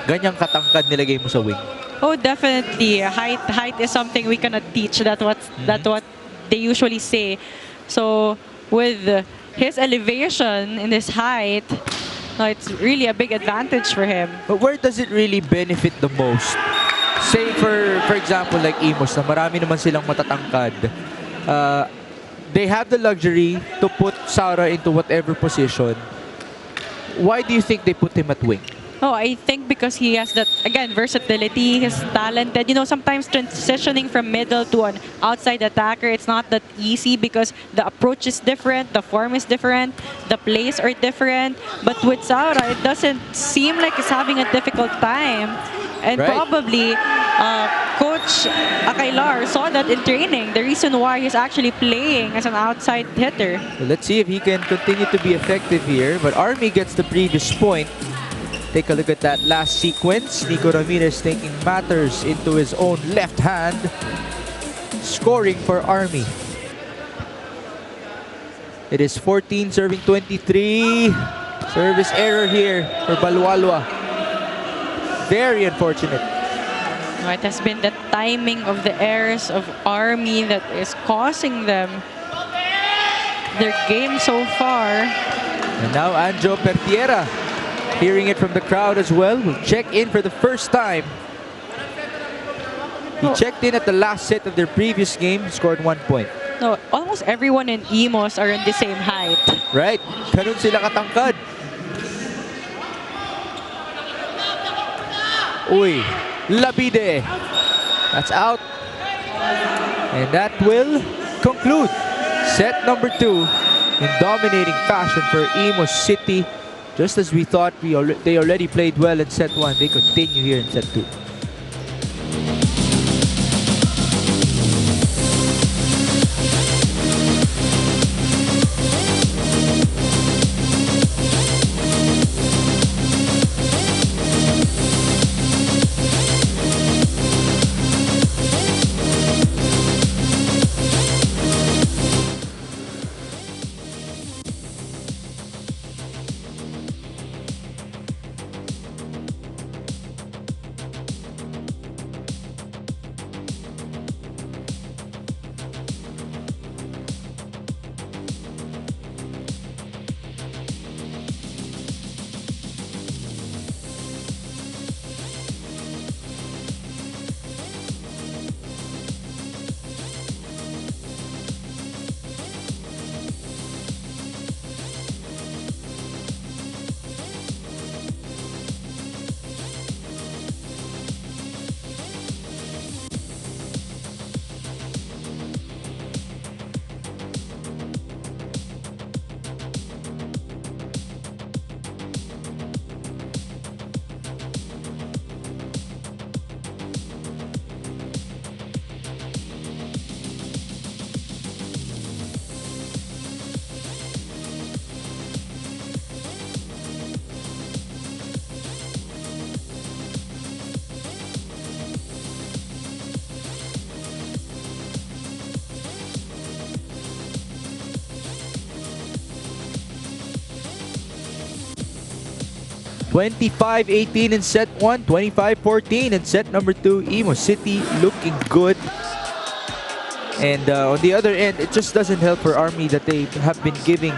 ganyang katangkad nilagay mo sa wing? Oh, definitely. Height is something we cannot teach. That's what they usually say. So with his elevation in his height, it's really a big advantage for him. But where does it really benefit the most? Say for example like Imus, na marami naman silang matatangkad. They have the luxury to put Saura into whatever position. Why do you think they put him at wing? Oh, I think because he has that, again, versatility. He's talented. You know, sometimes transitioning from middle to an outside attacker, it's not that easy because the approach is different, the form is different, the plays are different. But with Saura, it doesn't seem like he's having a difficult time. And right. Probably Coach Akailar saw that in training, the reason why he's actually playing as an outside hitter. Well, let's see if he can continue to be effective here. But Army gets the previous point. Take a look at that last sequence. Nico Ramirez taking matters into his own left hand. Scoring for Army. It is 14 serving 23. Service error here for Balwalwa. Very unfortunate. It has been the timing of the errors of Army that is causing them their game so far. And now Anjo Pertiera, hearing it from the crowd as well, will check in for the first time. He checked in at the last set of their previous game, scored 1 point. No, almost everyone in Imus are in the same height. Right, ganun sila katangkad. Uy, Labide. That's out. And that will conclude set number 2 in dominating fashion for Imus City. Just as we thought, they already played well in set 1. They continue here in set 2. (25-18) in set 1, 25-14 in set number 2. Imus City looking good. And on the other end, it just doesn't help for Army that they have been giving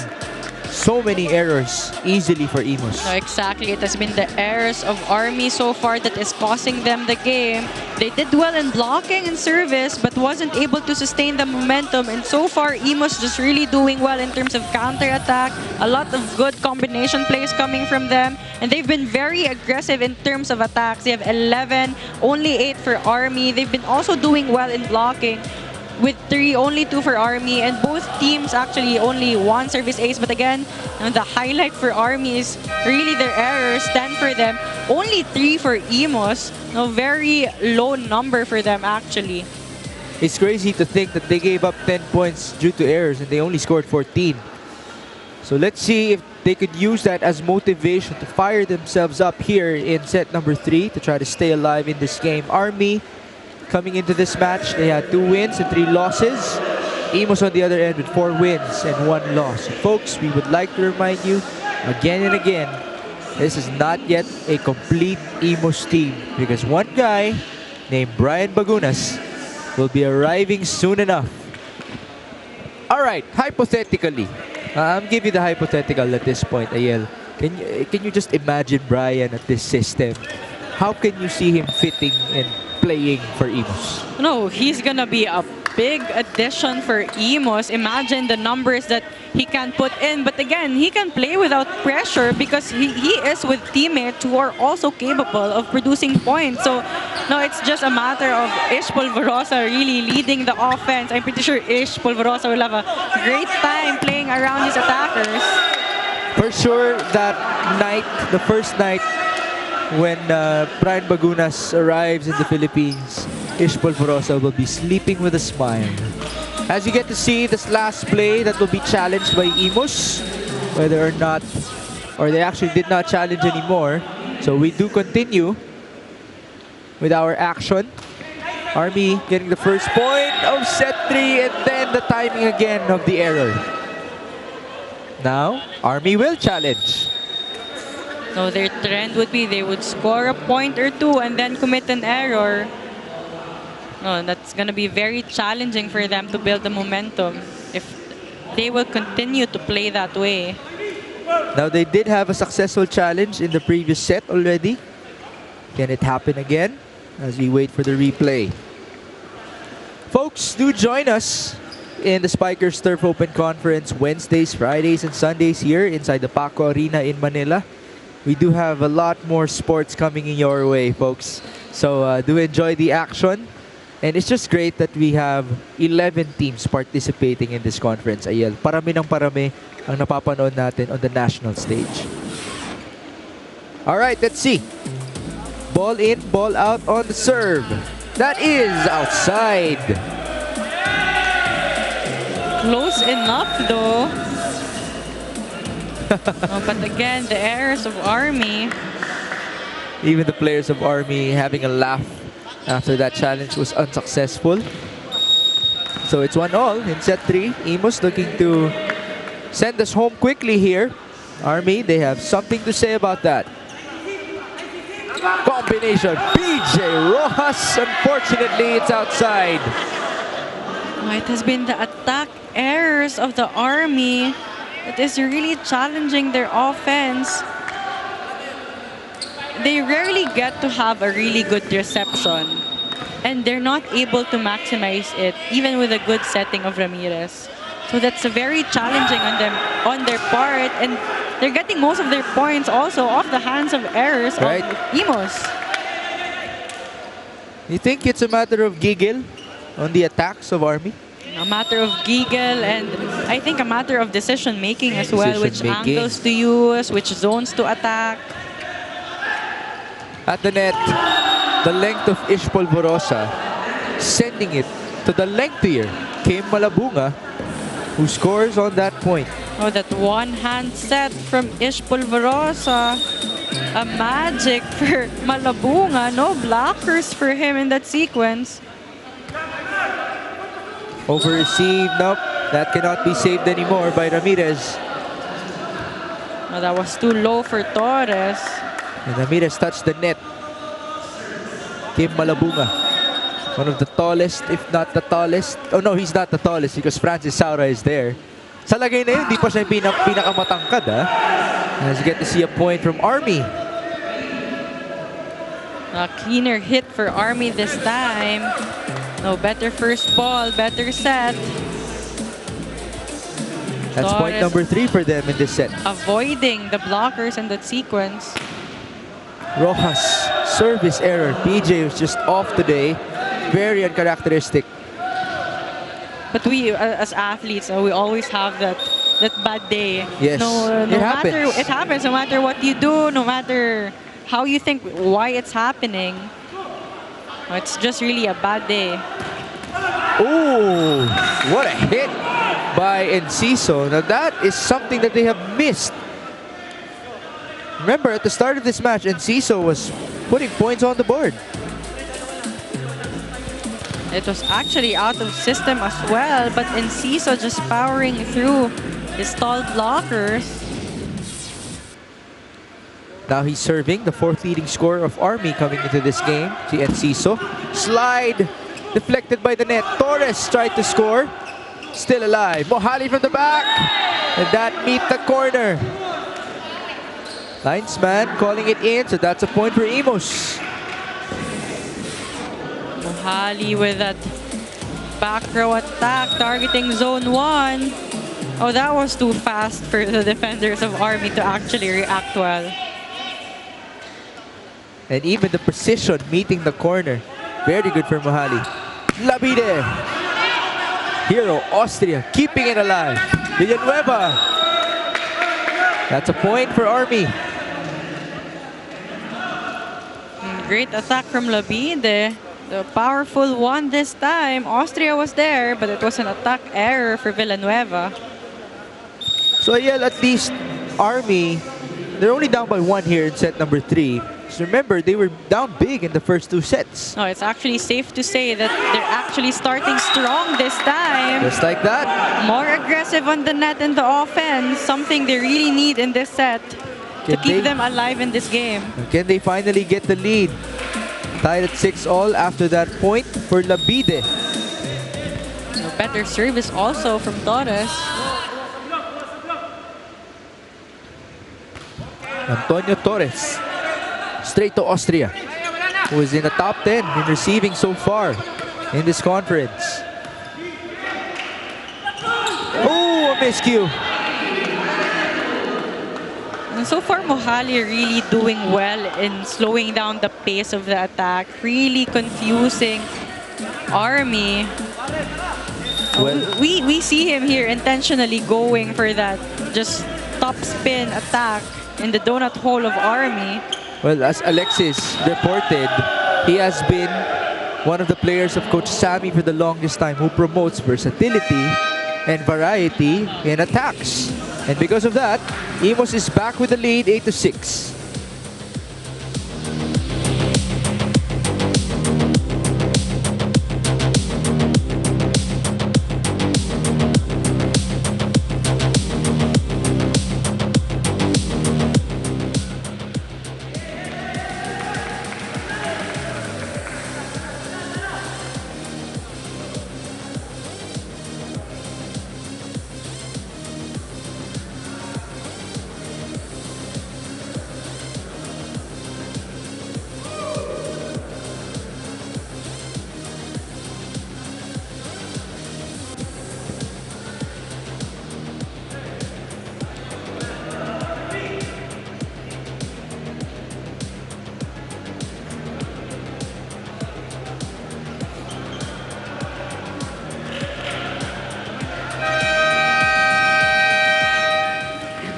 so many errors easily for Imus. No, exactly. It has been the errors of Army so far that is costing them the game. They did well in blocking and service, but wasn't able to sustain the momentum. And so far, Imus just really doing well in terms of counter-attack. A lot of good combination plays coming from them. And they've been very aggressive in terms of attacks. They have 11, only 8 for Army. They've been also doing well in blocking, with 3, only 2 for Army, and both teams actually only 1 service ace. But again, the highlight for Army is really their errors, 10 for them, only 3 for Imus. No, very low number for them actually. It's crazy to think that they gave up 10 points due to errors and they only scored 14. So let's see if they could use that as motivation to fire themselves up here in set number 3 to try to stay alive in this game. Army coming into this match, they had 2 wins and 3 losses. Imus on the other end with 4 wins and 1 loss. Folks, we would like to remind you again and again, this is not yet a complete Imus team because one guy named Brian Bagunas will be arriving soon enough. Alright, hypothetically, I'm giving you the hypothetical at this point, Ayel. Can you just imagine Brian at this system? How can you see him fitting and playing for Imus? No, he's gonna be a big addition for Imus. Imagine the numbers that he can put in. But again, he can play without pressure because he is with teammates who are also capable of producing points. So, no, it's just a matter of Ish Polvorosa really leading the offense. I'm pretty sure Ish Polvorosa will have a great time playing around his attackers. For sure, that night, the first night, when Brian Bagunas arrives in the Philippines, Ish Polvorosa will be sleeping with a smile. As you get to see this last play that will be challenged by Imus, whether or not, or they actually did not challenge anymore. So we do continue with our action. Army getting the first point of set 3 and then the timing again of the error. Now, Army will challenge. So their trend would be they would score a point or 2 and then commit an error. No, that's going to be very challenging for them to build the momentum if they will continue to play that way. Now, they did have a successful challenge in the previous set already. Can it happen again as we wait for the replay? Folks, do join us in the Spikers Turf Open Conference Wednesdays, Fridays, and Sundays here inside the Paco Arena in Manila. We do have a lot more sports coming in your way, folks. So do enjoy the action. And it's just great that we have 11 teams participating in this conference. Ayel, parami ng parami ang napapanood natin on the national stage. Alright, let's see. Ball in, ball out on the serve. That is outside. Close enough though. Oh, but again, the errors of Army. Even the players of Army having a laugh after that challenge was unsuccessful. So it's 1-1 in set 3. Imus looking to send us home quickly here. Army, they have something to say about that. Combination, PJ Rojas. Unfortunately, it's outside. It has been the attack errors of the Army that is really challenging their offense. They rarely get to have a really good reception, and they're not able to maximize it even with a good setting of Ramirez. So that's very challenging on them, on their part, and they're getting most of their points also off the hands of errors of Imus. You think it's a matter of giggle on the attacks of Army? A matter of giggle, and I think a matter of decision making as well, which angles to use, which zones to attack. At the net, the length of Ish Polvorosa, sending it to the lengthier Kim Malabunga, who scores on that point. Oh, that one-hand set from Ish Polvorosa. A magic for Malabunga. No blockers for him in that sequence. Over-received, nope. That cannot be saved anymore by Ramirez. Oh, that was too low for Torres. And Ramirez touched the net. Kim Malabunga, one of the tallest, if not the tallest. Oh no, he's not the tallest because Francis Saura is there. Sa lagay na yun, di pa siya pinakamatangkad, ha? As you get to see a point from Army. A cleaner hit for Army this time. No, better first ball, better set. That's Torres point number 3 for them in this set. avoiding the blockers in that sequence. Rojas, service error. PJ was just off today. Very uncharacteristic. But we, as athletes, we always have that bad day. Yes, No it happens. It happens. No matter what you do, no matter how you think, why it's happening. It's just really a bad day. Ooh, what a hit by Enciso. Now that is something that they have missed. Remember, at the start of this match, Enciso was putting points on the board. It was actually out of system as well, but Enciso just powering through his stalled blockers. Now he's serving, the fourth leading scorer of Army coming into this game. Si Enciso. Slide deflected by the net. Torres tried to score. Still alive. Mohali from the back. And that meet the corner. Linesman calling it in, so that's a point for Imus. Mohali with that back row attack targeting zone 1. Oh, that was too fast for the defenders of Army to actually react well. And even the precision meeting the corner. Very good for Mohali. Labide. Hero, Austria, keeping it alive. Villanueva. That's a point for Army. Great attack from Labide. The powerful one this time. Austria was there, but it was an attack error for Villanueva. So yeah, at least Army, they're only down by 1 here in set number 3. So remember, they were down big in the first 2 sets. No, it's actually safe to say that they're actually starting strong this time. Just like that. More aggressive on the net and the offense. Something they really need in this set to keep them alive in this game. Can they finally get the lead? Tied at 6-all after that point for Labide. A better service also from Torres. Antonio Torres. Straight to Austria, who is in the top 10 in receiving so far in this conference. Oh, a miscue. And so far, Mohali really doing well in slowing down the pace of the attack, really confusing Army. Well, we see him here intentionally going for that just top spin attack in the donut hole of Army. well, as Alexis reported, he has been one of the players of Coach Sammy for the longest time who promotes versatility and variety in attacks. And because of that, Imus is back with the lead, 8-6.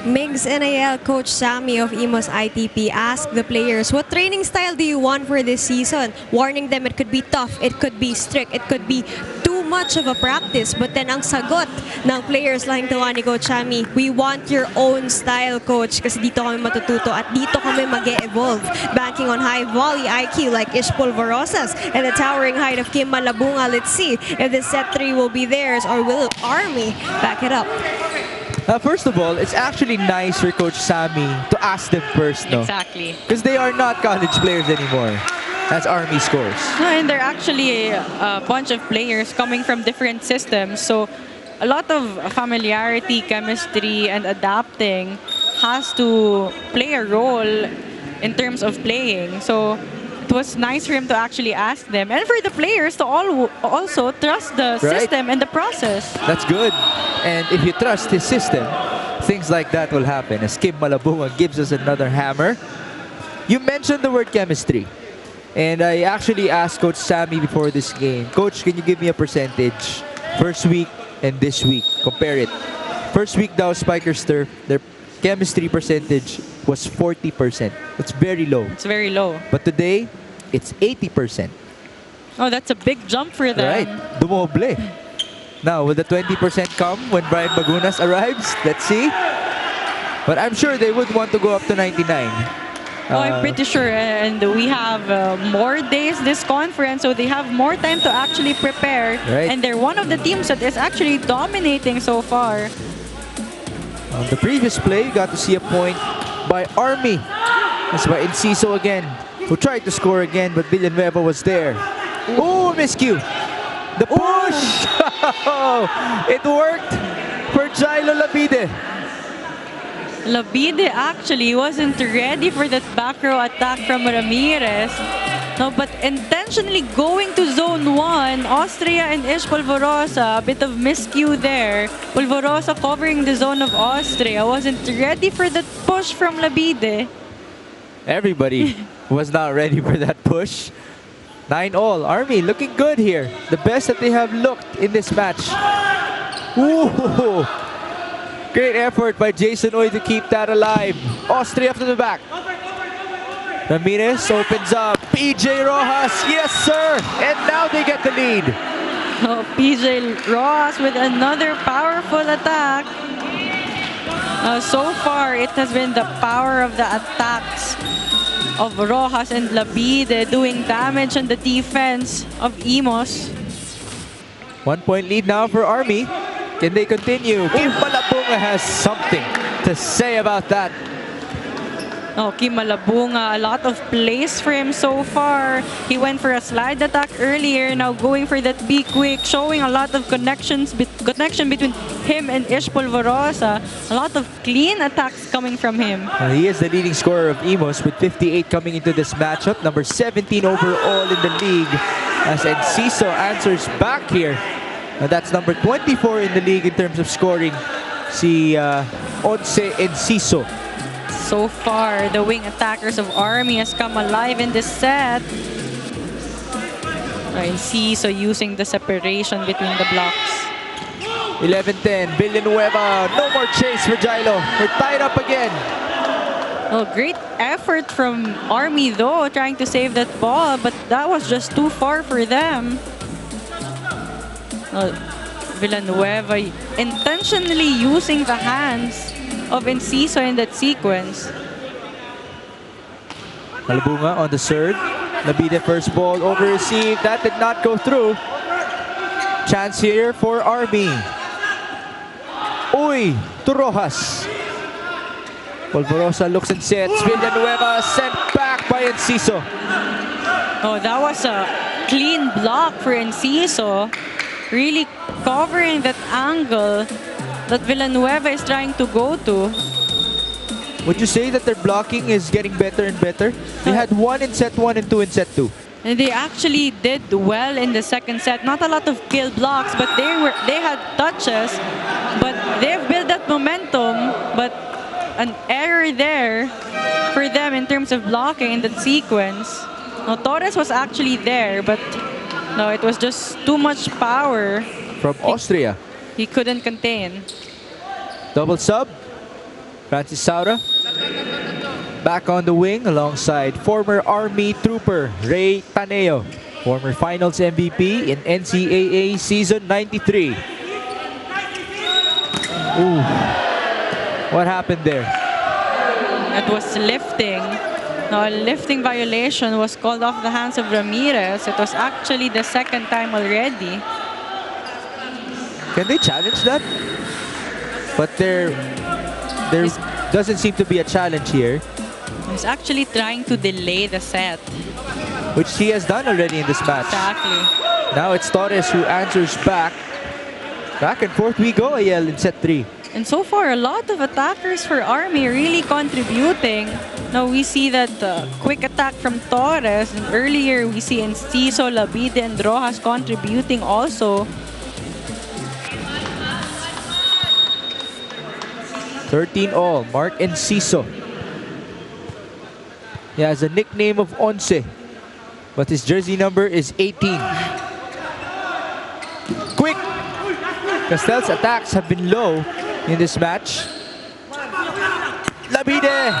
Migs NAL coach Sammy of Imus ITP asked the players, what training style do you want for this season? Warning them it could be tough, it could be strict, it could be too much of a practice. But then ang sagot ng players like the one ni Coach Sammy, we want your own style, coach, kasi dito kami matututo at dito kami mag-e-evolve. Banking on high volley IQ like Ish Polvorosas and the towering height of Kim Malabunga. Let's see if this set 3 will be theirs or will Army back it up. First of all, it's actually nice for Coach Sammy to ask them first, no? Exactly. Because they are not college players anymore. That's Army scores. No, and they're actually a bunch of players coming from different systems. So a lot of familiarity, chemistry, and adapting has to play a role in terms of playing. So it was nice for him to actually ask them, and for the players to also trust the system and the process. That's good. And if you trust his system, things like that will happen. As Kim Malabunga gives us another hammer. You mentioned the word chemistry. And I actually asked Coach Sammy before this game, Coach, can you give me a percentage? First week and this week. Compare it. First week daw, Spikers Turf, their chemistry percentage was 40%. That's very low. It's very low. But today, it's 80%. Oh, that's a big jump for them. Right. Dumoble. Now, will the 20% come when Brian Bagunas arrives? Let's see. But I'm sure they would want to go up to 99. Oh, I'm pretty sure. And we have more days this conference, so they have more time to actually prepare. Right. And they're one of the teams that is actually dominating so far. On the previous play, you got to see a point by Army. That's by Enciso again, who tried to score again, but Villanueva was there. Oh, miscue. The push! It worked for Jailo Labide. Labide actually wasn't ready for that back row attack from Ramirez. No, but intentionally going to zone 1, Austria and Ish Polvorosa, a bit of miscue there. Polvorosa covering the zone of Austria, wasn't ready for that push from Labide. Everybody was not ready for that push. 9-all. Army looking good here. The best that they have looked in this match. Ooh. Great effort by Jason Oy to keep that alive. Austria to the back. Ramirez opens up. PJ Rojas, yes sir! And now they get the lead. Oh, PJ Rojas with another powerful attack. So far, it has been the power of the attacks of Rojas and Labide doing damage on the defense of Imus. 1 point lead now for Army. Can they continue? Kim Malabunga has something to say about that. Oh, Kim Malabunga, a lot of plays for him so far. He went for a slide attack earlier, now going for that be quick, showing a lot of connection between him and Ish Polvorosa. A lot of clean attacks coming from him. He is the leading scorer of Imus with 58 coming into this matchup. Number 17 overall in the league as Enciso answers back here. And that's number 24 in the league in terms of scoring. Si Once Enciso. So far, the wing attackers of Army has come alive in this set. Enciso using the separation between the blocks. 11-10, Villanueva. No more chase for Jailo. We're tied up again. Oh, great effort from Army though, trying to save that ball, but that was just too far for them. Villanueva intentionally using the hands of Enciso in that sequence. Malabunga on the serve. Labide first ball over received. That did not go through. Chance here for Army. Uy to Rojas. Polvorosa looks and sets. Villanueva sent back by Enciso. Oh, that was a clean block for Enciso. Really covering that angle that Villanueva is trying to go to. Would you say that their blocking is getting better and better? They had 1 in set 1 and 2 in set 2. And they actually did well in the second set. Not a lot of kill blocks, but they had touches. But they've built that momentum. But an error there for them in terms of blocking in that sequence. Now, Torres was actually there, but no, it was just too much power. From Austria. He couldn't contain. Double sub. Francis Saura. Back on the wing alongside former Army trooper Ray Taneo. Former finals MVP in NCAA season 93. Ooh. What happened there? That was lifting. No, a lifting violation was called off the hands of Ramirez. It was actually the second time already. Can they challenge that? But there doesn't seem to be a challenge here. He's actually trying to delay the set. Which he has done already in this match. Exactly. Now it's Torres who answers back. Back and forth we go, Ayel, in set 3. And so far, a lot of attackers for Army really contributing. Now we see that quick attack from Torres. And earlier, we see Enciso, Labide, and Rojas contributing also. 13-all, Mark Enciso. He has a nickname of Once, but his jersey number is 18. Quick! Castel's attacks have been low in this match. Labide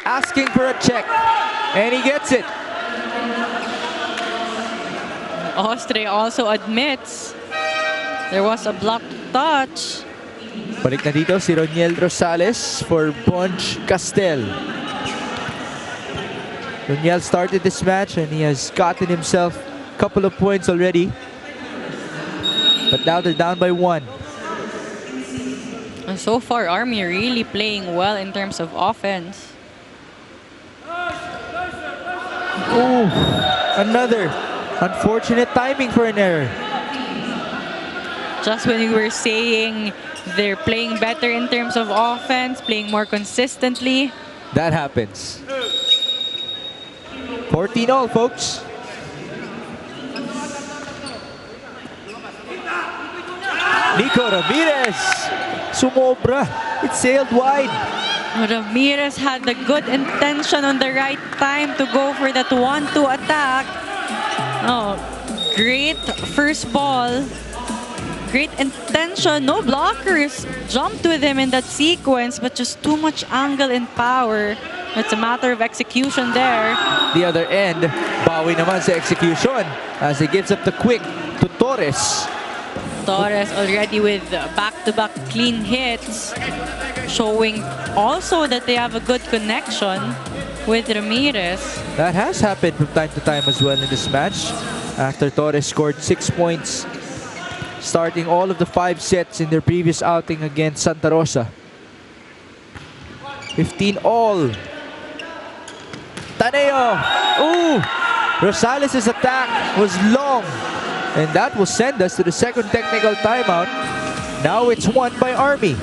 asking for a check, and he gets it. Austria also admits There was a blocked touch. Balik na dito si Roniel Rosales for Bonch Castel. Roniel started this match and he has gotten himself a couple of points already. But now they're down by 1. And so far, Army really playing well in terms of offense. Ooh, another unfortunate timing for an error. Just when we were saying they're playing better in terms of offense, playing more consistently. That happens. 14-all, folks. Nico Ramirez. Sumobra. It sailed wide. Ramirez had the good intention on the right time to go for that 1-2 attack. Oh, great first ball. Great intention. No blockers jumped with him in that sequence, but just too much angle and power. It's a matter of execution there. The other end, bawi naman sa execution as he gives up the quick to Torres. Torres already with back-to-back clean hits, showing also that they have a good connection with Ramirez. That has happened from time to time as well in this match. After Torres scored 6 points, starting all of the 5 sets in their previous outing against Santa Rosa. 15-all. Taneo! Ooh! Rosales' attack was long. And that will send us to the second technical timeout. Now it's won by Army.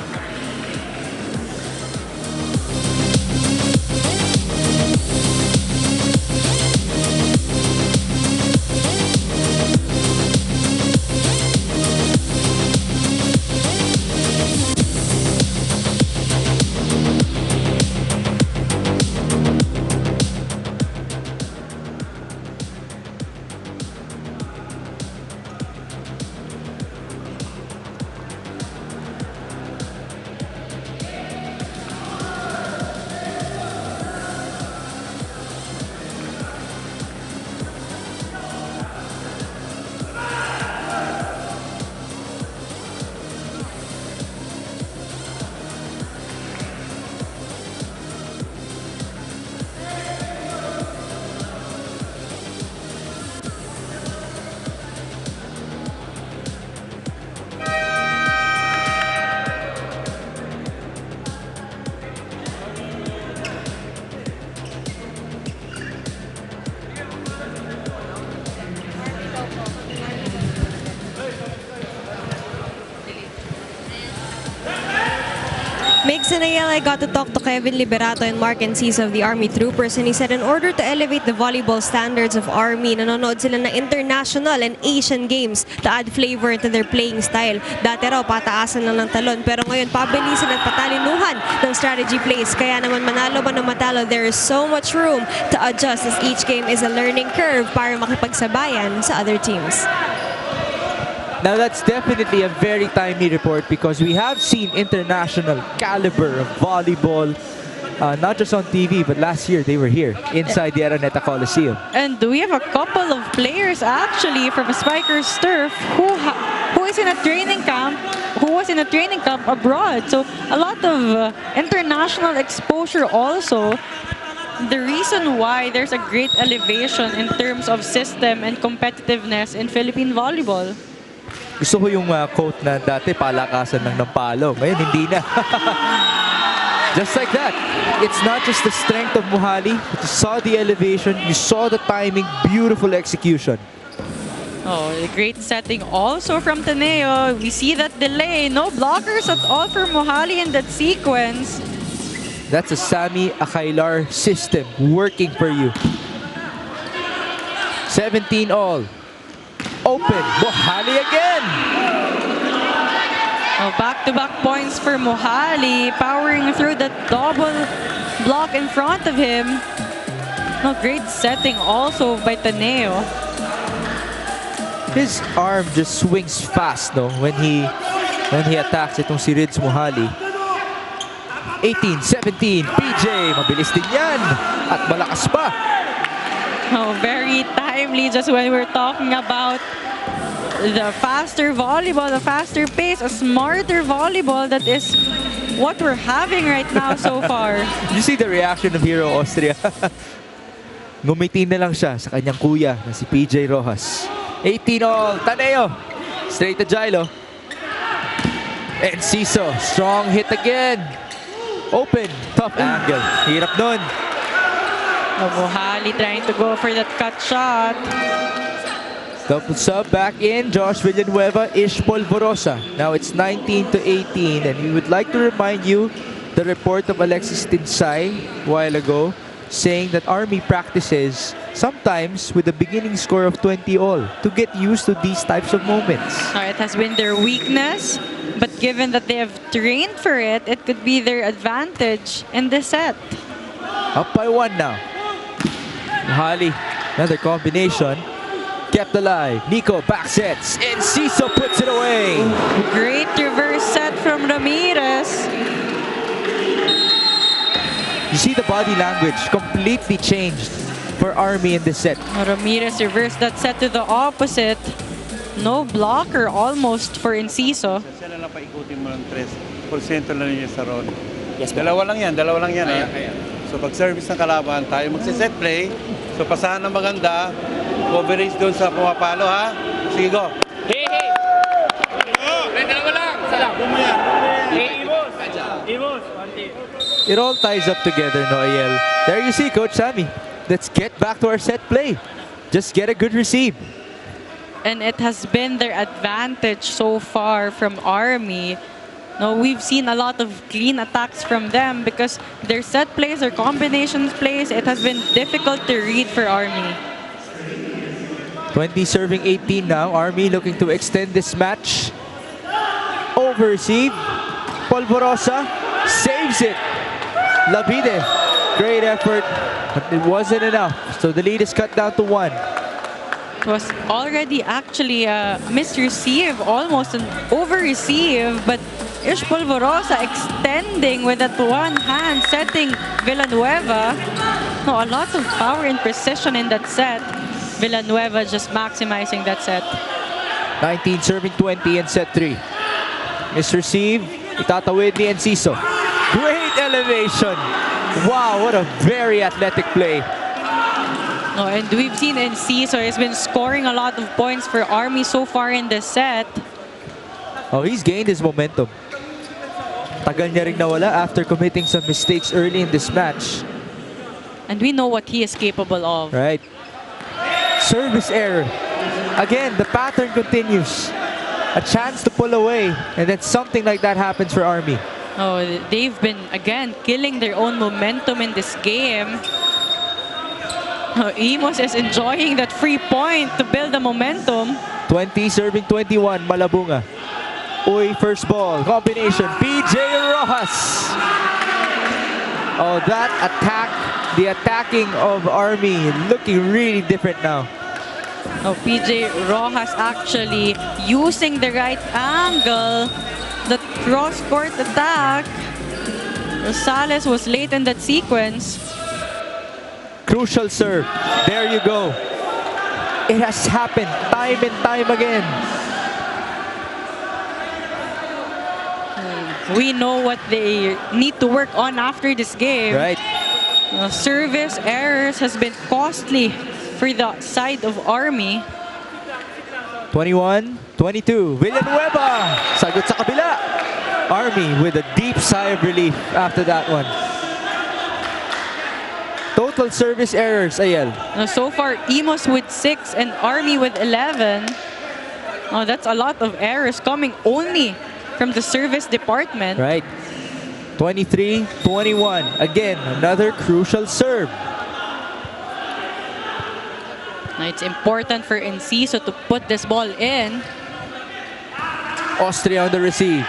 Migs and Ayala, I got to talk to Kevin Liberato and Mark Enciso of the Army Troopers, and he said in order to elevate the volleyball standards of Army, nanonood sila ng international and Asian games to add flavor into their playing style. Dati raw, pataasan lang ng talon, pero ngayon pabilisan at patalinuhan ng strategy plays. Kaya naman manalo man o matalo, there is so much room to adjust as each game is a learning curve para makipagsabayan sa other teams. Now that's definitely a very timely report because we have seen international caliber of volleyball, not just on TV, but last year they were here inside the Araneta Coliseum. And we have a couple of players actually from Spikers Turf who is in a training camp, who was in a training camp abroad. So a lot of international exposure also. The reason why there's a great elevation in terms of system and competitiveness in Philippine volleyball. Gusto ko yung quote na dati palakasan lang ng palo. Ngayon hindi na. Just like that. It's not just the strength of Mohali, but you saw the elevation, you saw the timing, beautiful execution. Oh, a great setting also from Taneo. We see that delay. No blockers at all for Mohali in that sequence. That's a Sammy Akailar system working for you. 17-all. Open. Mohali again. Oh, back-to-back points for Mohali, powering through the double block in front of him. No, great setting also by Taneo. His arm just swings fast, no, when he attacks itong si Rids Mohali. 18-17. PJ, mabilis din yan. At malakas pa. Oh, very timely just when we're talking about the faster volleyball, the faster pace, a smarter volleyball. That is what we're having right now so far. You see the reaction of Hero Austria. Ngumiti na lang siya sa kanyang kuya na si PJ Rojas. 18 all. Taneo. Straight to Gilo. And Ciso. Strong hit again. Open. Tough angle. Hirap nun. Mohali trying to go for that cut shot. Double sub back in. Josh Villanueva, Ish Polvorosa. Now it's 19 to 18. And we would like to remind you the report of Alexis Tinsay a while ago saying that Army practices sometimes with a beginning score of 20 all to get used to these types of moments. It has been their weakness, but given that they have trained for it, it could be their advantage in this set. Up by 1 now. Mohali, another combination. Kept alive. Nico back sets. And Ciso puts it away. Great reverse set from Ramirez. You see the body language completely changed for Army in this set. Ramirez reversed that set to the opposite. No blocker almost for Enciso. Sana lang paikutin mo ng 3% lang niya sa roll. Yes, dalawa lang yan. So pag service ng kalaban, tayo magsiset play. So pasahan ng maganda. Coverage doon sa pumapalo, ha? Sige, go. Hey! Dalawa lang! Hey, Imus! It all ties up together, Noel. There you see, Coach Sammy. Let's get back to our set play. Just get a good receive. And it has been their advantage so far from Army. No, we've seen a lot of clean attacks from them because their set plays or combinations plays, it has been difficult to read for Army. 20 serving 18 now. Army looking to extend this match. Over receive. Polvorosa saves it. Labide, great effort, but it wasn't enough. So the lead is cut down to 1. It was already actually a misreceive, almost an over-receive, but Ish Polvorosa extending with that one hand, setting Villanueva. No, a lot of power and precision in that set. Villanueva just maximizing that set. 19 serving 20 in set 3. Misreceive, itatawid ni Enciso. Great elevation. Wow, what a very athletic play. No, and we've seen Enciso has been scoring a lot of points for Army so far in this set. Oh, he's gained his momentum. Tagal niya ring nawala after committing some mistakes early in this match. And we know what he is capable of. Right. Service error. Again, the pattern continues. A chance to pull away, and then something like that happens for Army. Oh, they've been, again, killing their own momentum in this game. Oh, Imus is enjoying that free point to build the momentum. 20 serving 21, Malabunga. Uy, first ball, combination, PJ Rojas. Oh, that attack, the attacking of Army looking really different now. Oh, PJ Rojas actually using the right angle. The cross-court attack. Rosales was late in that sequence. Crucial serve. There you go. It has happened time and time again. We know what they need to work on after this game. Right. Service errors has been costly for the side of Army. 21-22. Villanueva. Sagot sa kabila. Army with a deep sigh of relief after that one. Total service errors, Ayel. So far, Imus with 6 and Army with 11. Oh, that's a lot of errors coming only from the service department. Right. 23-21. Again, another crucial serve. Now, it's important for Enciso to put this ball in. Austria on the receive.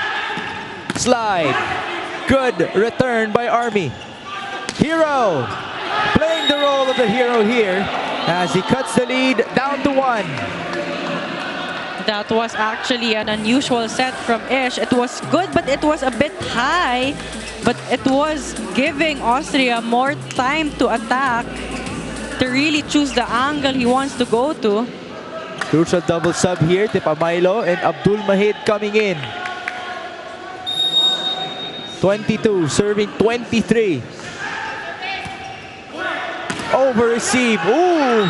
Slide. Good return by Army. Hero playing the role of the hero here as he cuts the lead down to 1. That was actually an unusual set from Ish. It was good, but it was a bit high. But it was giving Austria more time to attack, to really choose the angle he wants to go to. Crucial double sub here. Tepamailo and Abdul Mahid coming in. 22, serving 23. Over receive. Ooh!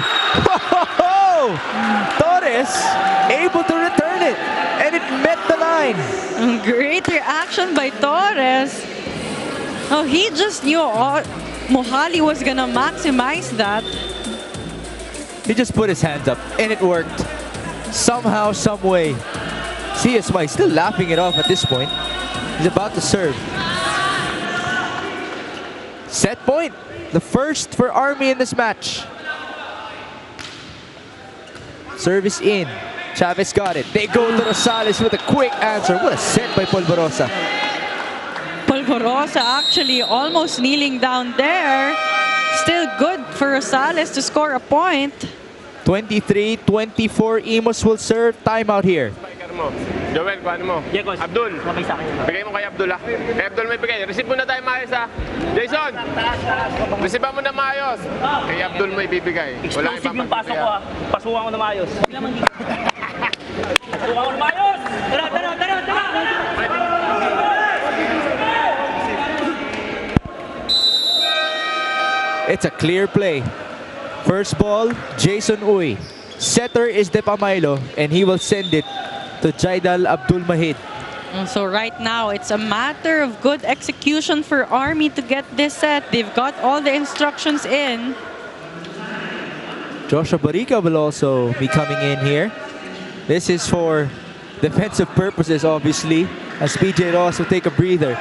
Torres able to return it. And it met the line. Great reaction by Torres. Oh, he just knew Mohali was gonna maximize that. He just put his hands up and it worked. Somehow, some way. CSY still laughing it off at this point. He's about to serve. Set point. The first for Army in this match. Service in. Chavez got it. They go to Rosales with a quick answer. What a set by Polvorosa. Polvorosa actually almost kneeling down there. Still good for Rosales to score a point. 23-24, Imus will serve. Timeout here. Spiker mo. Joel, kuhanin mo. Yeah, coach. Abdul. Sabay sa akin. Bigay mo kay Abdul ah. Kay Abdul may bigay. Receive mo na tayo maayos ah. Jason! Receive mo na maayos. Kay Abdul mo ibibigay. Wala Explosive yung pasok ko ah. Pasukan ko na maayos. Pasukan ko na maayos! Tara, tara, tara, tara! It's a clear play. First ball, Jason Uy. Setter is Tepamailo, and he will send it to Jaidal Abdul Mahid. So right now, it's a matter of good execution for Army to get this set. They've got all the instructions in. Joshua Barica will also be coming in here. This is for defensive purposes, obviously, as PJ Ross will take a breather.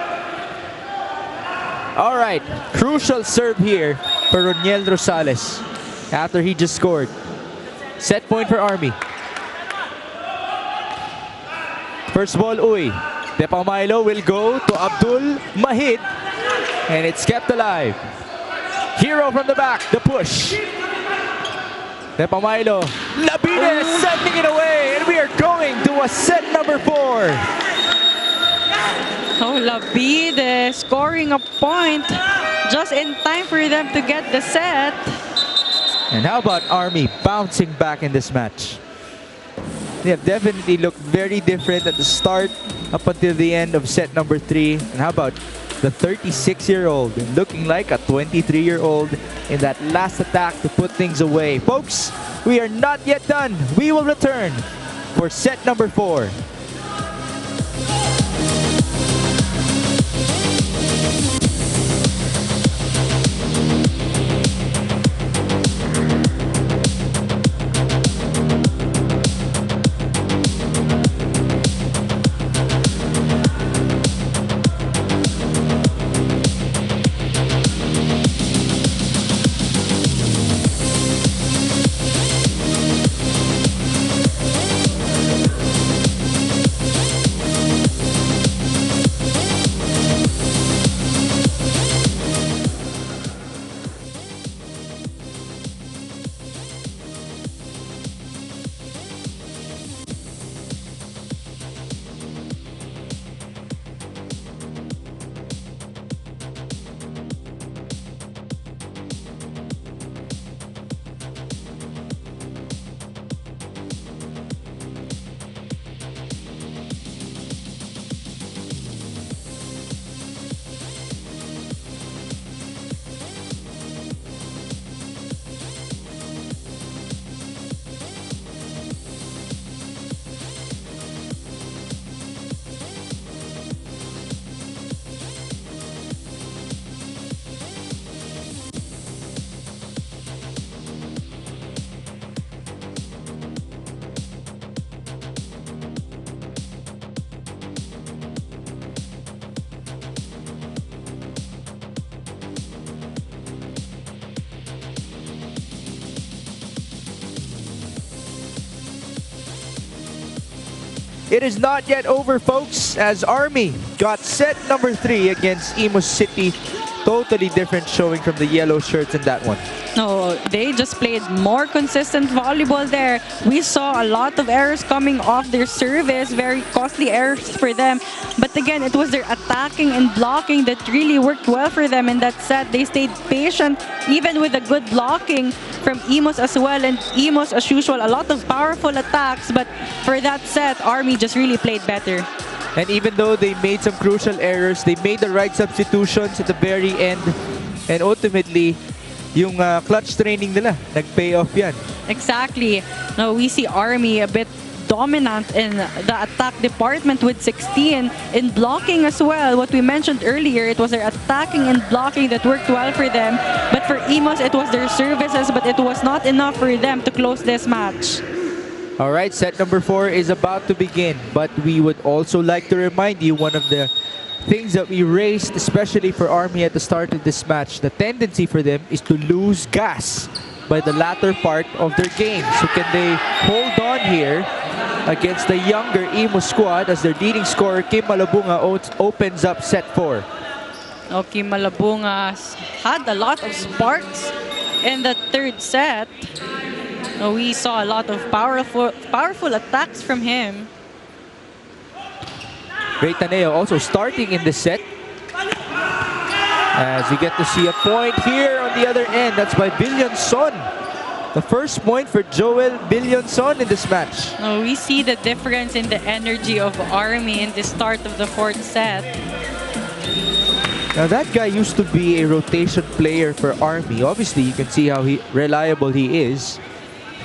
All right, crucial serve here for Roniel Rosales after he just scored. Set point for Army. First ball, Uy. Tepamailo will go to Abdul Mahid, and it's kept alive. Hero from the back, the push. Tepamailo, Labine sending it away, and we are going to a set number 4. Oh, Labide scoring a point just in time for them to get the set. And how about Army bouncing back in this match? They have definitely looked very different at the start up until the end of set number 3. And how about the 36-year-old looking like a 23-year-old in that last attack to put things away. Folks, we are not yet done. We will return for set number 4. It is not yet over, folks, as Army got set number 3 against Imus City. Totally different showing from the yellow shirts in that one. No, they just played more consistent volleyball there. We saw a lot of errors coming off their service, very costly errors for them. But again, it was their attacking and blocking that really worked well for them in that set. They stayed patient, even with the good blocking from Imus as well. And Imus, as usual, a lot of powerful attacks. But for that set, Army just really played better. And even though they made some crucial errors, they made the right substitutions at the very end. And ultimately, yung clutch training nila, nag-pay off yan. Exactly. Now we see Army a bit dominant in the attack department with 16, in blocking as well. What we mentioned earlier, it was their attacking and blocking that worked well for them. But for Imus, it was their services, but it was not enough for them to close this match. All right, set number 4 is about to begin. But we would also like to remind you one of the things that we raised, especially for Army at the start of this match. The tendency for them is to lose gas by the latter part of their game. So can they hold on here against the younger Imus squad as their leading scorer, Kim Malabunga, opens up set 4. Okay, Malabunga had a lot of sparks in the third set. We saw a lot of powerful attacks from him. Great Taneo also starting in the set. As we get to see a point here on the other end. That's by Billion-son. The first point for Joel Billion-son in this match. We see the difference in the energy of Army in the start of the fourth set. Now that guy used to be a rotation player for Army. Obviously, you can see how reliable he is.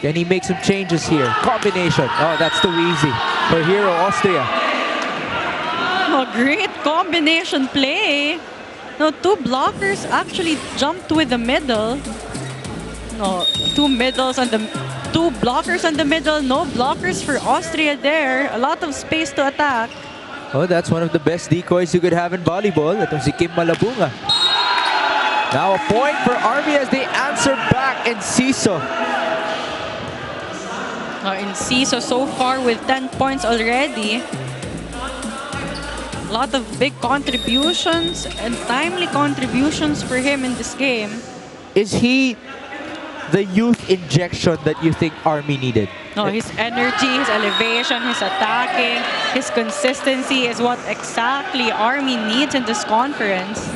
Can he make some changes here? Combination. Oh, that's too easy for Hero Austria. Oh, great combination play. No, two blockers actually jumped with the middle. No, two blockers on the middle. No blockers for Austria there. A lot of space to attack. Oh, that's one of the best decoys you could have in volleyball. Itong si Kim Malabunga. Now a point for Army as they answer back in Ciso. In Ciso so far with 10 points already. A lot of big contributions and timely contributions for him in this game. Is he the youth injection that you think Army needed? No, his energy, his elevation, his attacking, his consistency is what exactly Army needs in this conference.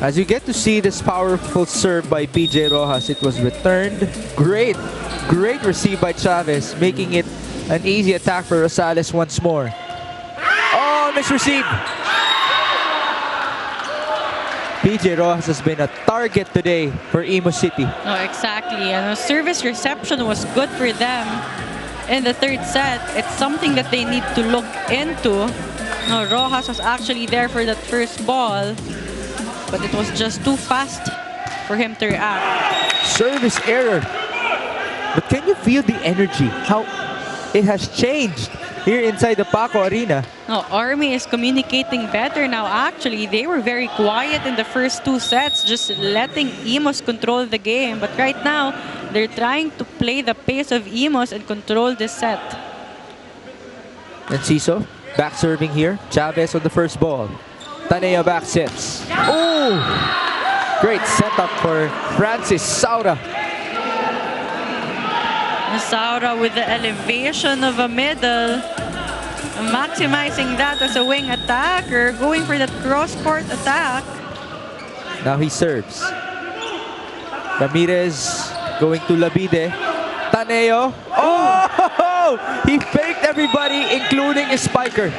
As you get to see this powerful serve by PJ Rojas, it was returned. Great receive by Chavez, making it an easy attack for Rosales once more. Oh, misreceived. PJ Rojas has been a target today for Imus City. No, exactly. And the service reception was good for them in the third set. It's something that they need to look into. No, Rojas was actually there for that first ball, but it was just too fast for him to react. Service error. But can you feel the energy? How it has changed here inside the Paco Arena. No, Army is communicating better now. Actually, they were very quiet in the first two sets, just letting Imus control the game. But right now, they're trying to play the pace of Imus and control this set. And Ciso, back serving here. Chavez on the first ball. Tanea back sets. Oh! Great setup for Francis Saura. Saura with the elevation of a middle, maximizing that as a wing attacker, going for that cross-court attack. Now he serves. Ramirez going to Labide. Taneo. Oh! He faked everybody, including his spiker.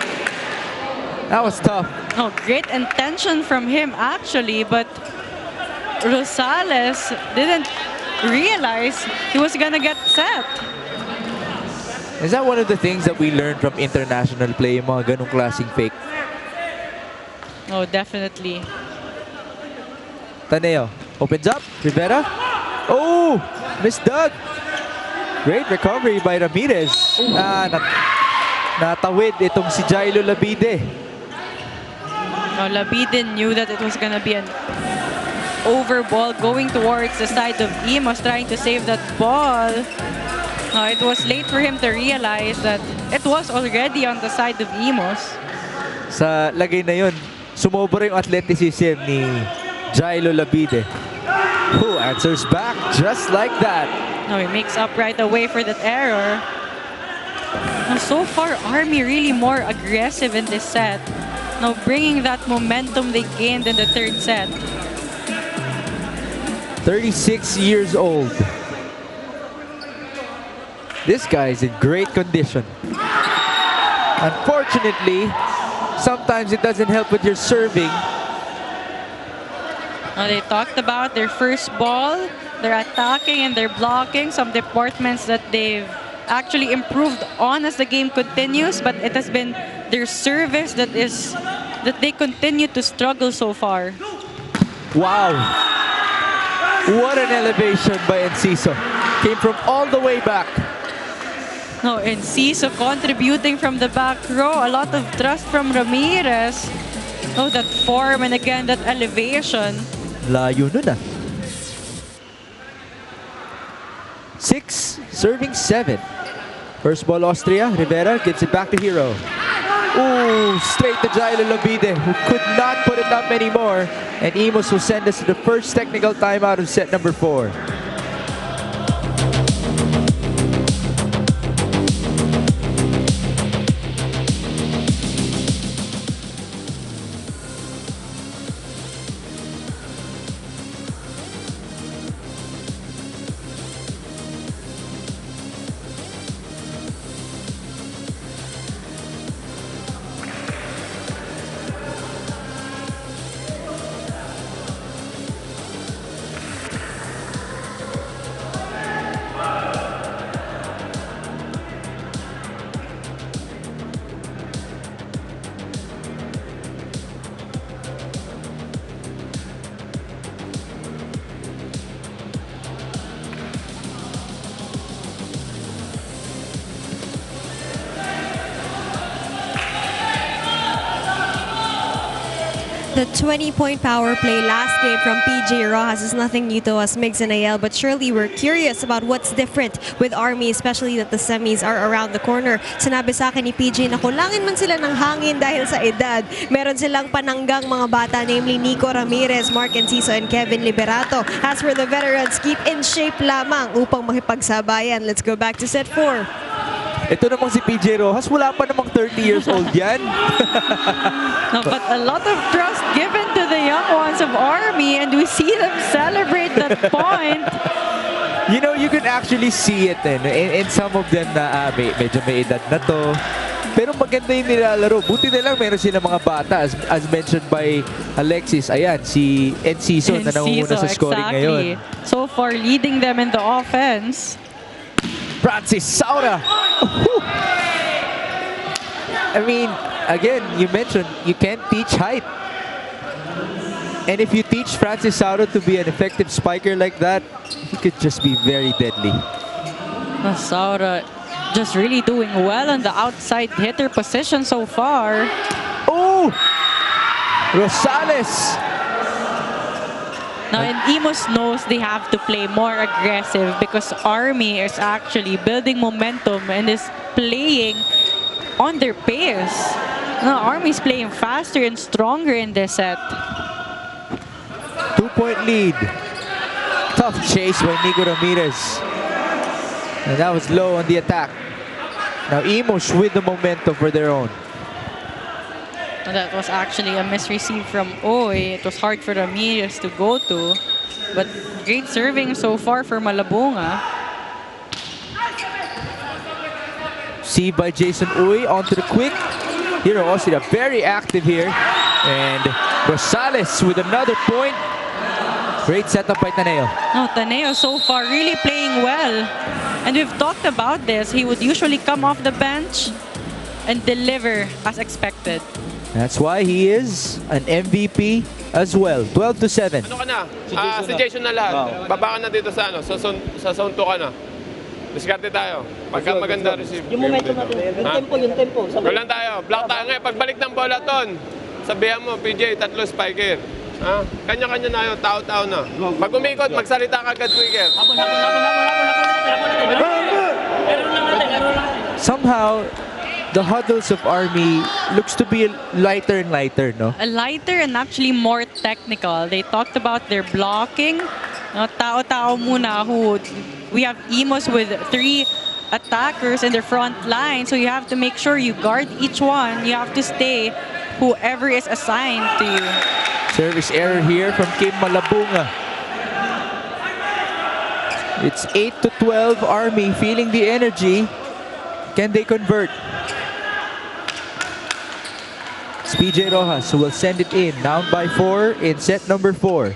That was tough. Oh, great intention from him actually, but Rosales didn't realize he was gonna get set. Is that one of the things that we learned from international play, yung mga ganong klaseng fake? Oh, definitely. Taneo opens up. Rivera. Oh! Miss Doug. Great recovery by Ramirez. Natawid itong si Jailo Labide. Oh, Labide knew that it was gonna be an over ball going towards the side of Imus, trying to save that ball. It was late for him to realize that it was already on the side of Imus. Sa lagay na yun, sumobra yung athleticism ni Jailo Labide. Who answers back just like that? Now he makes up right away for that error. Now so far, Army really more aggressive in this set. Now bringing that momentum they gained in the third set. 36 years old. This guy is in great condition. Unfortunately, sometimes it doesn't help with your serving. Now they talked about their first ball, their attacking and their blocking, some departments that they've actually improved on as the game continues, but it has been their service that they continue to struggle so far. Wow. What an elevation by Enciso. Came from all the way back. No, Enciso contributing from the back row. A lot of trust from Ramirez. Oh, that form and again that elevation. Layo nun ah. 6, serving 7. First ball Austria. Rivera gives it back to Hero. Ooh, straight to Jailo Labide, who could not put it up anymore. And Imus will send us to the first technical timeout of set number 4. The 20-point power play last game from PJ Rojas is nothing new to us, Migs and Ayel, but surely we're curious about what's different with Army, especially that the semis are around the corner. Sinabi sa akin ni PJ na kulangin man sila ng hangin dahil sa edad. Meron silang pananggang mga bata, namely Nico Ramirez, Mark Enciso, and Kevin Liberato. As for the veterans, keep in shape lamang upang makipagsabayan. Let's go back to set 4. Ito namang si PJ Rojas, wala pa namang 30 years old yan. No, but a lot of trust given to the young ones of Army, and we see them celebrate that point. You know, you can actually see it in some of them na medyo may edad na to. Pero maganda yung nilalaro. Buti na lang meron sila mga bata as mentioned by Alexis. Ayan, si Enciso na nangunguna sa scoring ngayon. So far, leading them in the offense. Francis Saura. I mean, again, you mentioned you can't teach height. And if you teach Francis Saura to be an effective spiker like that, he could just be very deadly. Saura just really doing well on the outside hitter position so far. Oh! Rosales! Now, and Imus knows they have to play more aggressive because Army is actually building momentum and is playing on their pace. Now, Army's playing faster and stronger in this set. 2-point lead. Tough chase by Nico Ramirez. And that was low on the attack. Now, Imus with the momentum for their own. That was actually a misreceive from Oy. It was hard for Ramirez to go to. But great serving so far for Malabunga. See by Jason Uy onto the quick. Hero Austria very active here. And Rosales with another point. Great setup by Taneo. No, Taneo so far really playing well. And we've talked about this. He would usually come off the bench and deliver as expected. That's why he is an MVP as well. 12-7. Ano ka na? Si Jason na lahat. Baba ka na dito sa ano, sa zone 2 ka na. Diskarte tayo. Pagka maganda receive. Yung momentum natin, yung tempo. Go lang tayo. Block tayo ngayon. Pagbalik ng bola ton, sabihan mo, PJ, 3 spiker. Ha? Kanya-kanya na yun, tao-tao na. Pag umikot, magsalita ka agad quicker. Somehow, the huddles of Army looks to be lighter and lighter, no? A lighter and actually more technical. They talked about their blocking, No, tao-tao muna who we have Imus with 3 attackers in their front line. So you have to make sure you guard each one. You have to stay whoever is assigned to you. Service error here from Kim Malabunga. It's 8-12. Army feeling the energy. Can they convert? It's PJ Rojas who will send it in. Down by 4 in set number 4.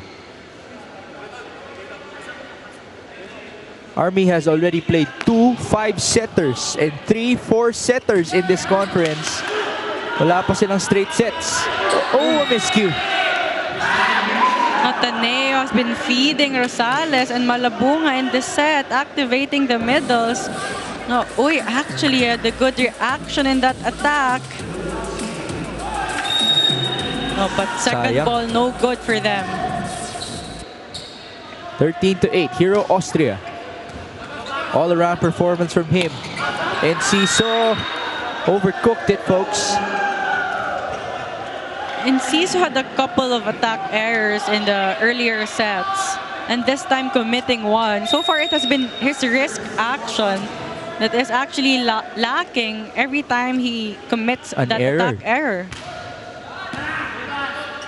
Army has already played 2 5-setters and 3 4-setters in this conference. Wala pa silang straight sets. Oh, a miscue. Ateneo has been feeding Rosales and Malabunga in this set, activating the middles. No, uy, actually had a good reaction in that attack. No, but second Sayang. ball, no good for them. 13-8. Hero Austria. All-around performance from him. And Ciso overcooked it, folks. Enciso had a couple of attack errors in the earlier sets, and this time committing one. So far, it has been his risk action that is actually lacking every time he commits An that error. attack error.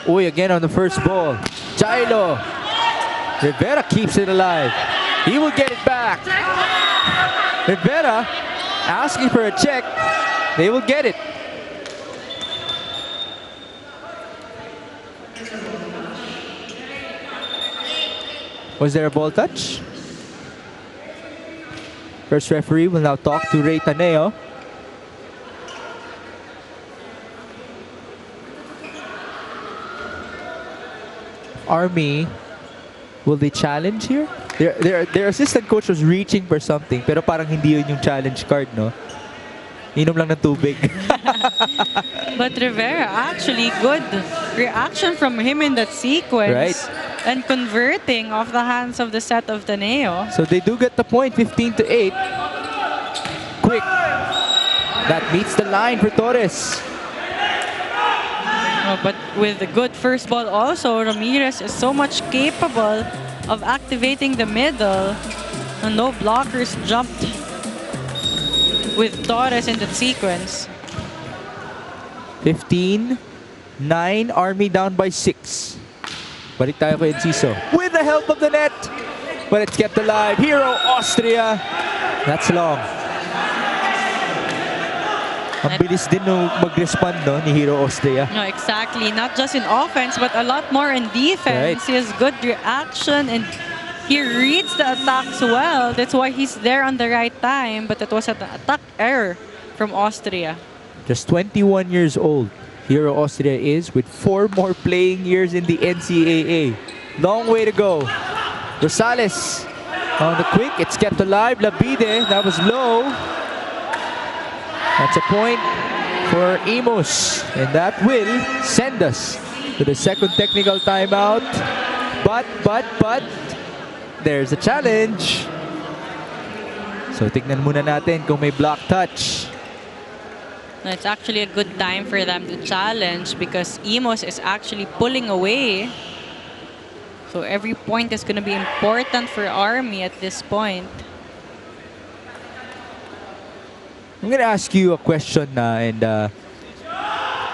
Uy, again on the first ball. Jailo. Rivera keeps it alive. He will get it back. Rivera asking for a check. They will get it. Was there a ball touch? First referee will now talk to Ray Taneo. Army, will they challenge here? Their assistant coach was reaching for something, pero parang hindi yun yung challenge card, no? Inom lang ng tubig. But Rivera, actually good reaction from him in that sequence. Right. And converting off the hands of the set of Taneo. So they do get the point, 15-8. Quick. That meets the line for Torres. Oh, but with the good first ball also, Ramirez is so much capable of activating the middle. And no blockers jumped with Torres in that sequence. 15-9, Army down by 6. Balik tayo kay Enciso. With the help of the net. But it's kept alive. Hero Austria. That's long. Ang bilis din no mag-respond, no, ni Hero Austria. No, exactly. Not just in offense, but a lot more in defense. Right. He has good reaction and he reads the attacks well. That's why he's there on the right time. But it was an attack error from Austria. Just 21 years old. Hero Austria is with 4 more playing years in the NCAA. Long way to go. Rosales on the quick. It's kept alive. Labide, that was low. That's a point for Imus. And that will send us to the second technical timeout. But, there's a challenge. So tignan muna natin kung may block touch. It's actually a good time for them to challenge because Imus is actually pulling away. So every point is going to be important for Army at this point. I'm gonna ask you a question and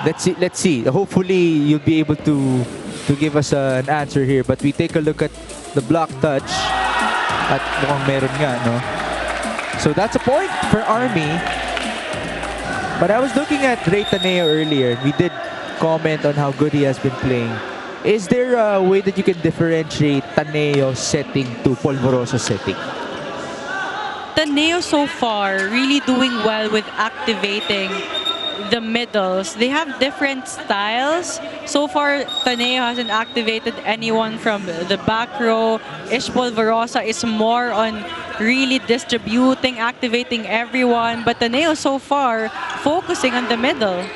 let's see. Hopefully you'll be able to give us an answer here. But we take a look at the block touch at mukhang meron nga, no? So that's a point for Army. But I was looking at Ray Taneo earlier. We did comment on how good he has been playing. Is there a way that you can differentiate Taneo's setting to Polvorosa's setting? Taneo so far really doing well with activating the middles. They have different styles. So far, Taneo hasn't activated anyone from the back row. Ish Polvorosa is more on really distributing, activating everyone. But Taneo so far focusing on the middle.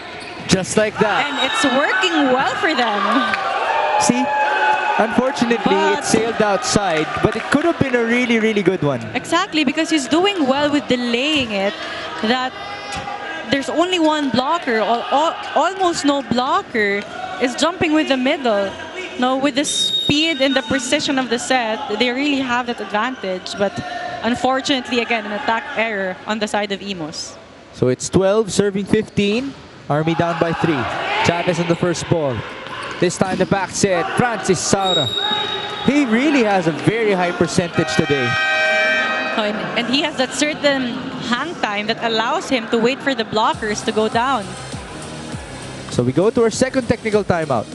Just like that. And it's working well for them. See? Unfortunately, it sailed outside, but it could have been a really, really good one. Exactly, because he's doing well with delaying it. That there's only one blocker, almost no blocker, is jumping with the middle. No, with the speed and the precision of the set, they really have that advantage. But unfortunately, again, an attack error on the side of Imus. So it's 12, serving 15. Army down by 3. Chavez on the first ball. This time the back set, Francis Saura. He really has a very high percentage today. Oh, and he has that certain hang time that allows him to wait for the blockers to go down. So we go to our second technical timeout.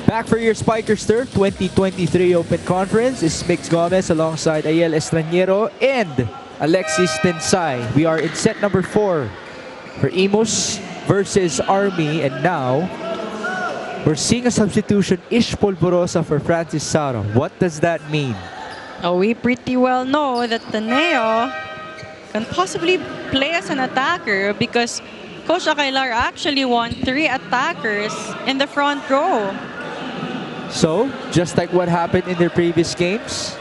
Back for your Spikerster 2023 Open Conference is Mix Gomez alongside Ayel Estraniero and Alexis Tensai. We are in set number 4 for Imus versus Army, and now we're seeing a substitution, Ish Polvorosa for Francis Saro. What does that mean? Oh, we pretty well know that Taneo can possibly play as an attacker because Coach Akailar actually won 3 attackers in the front row. So, just like what happened in their previous games,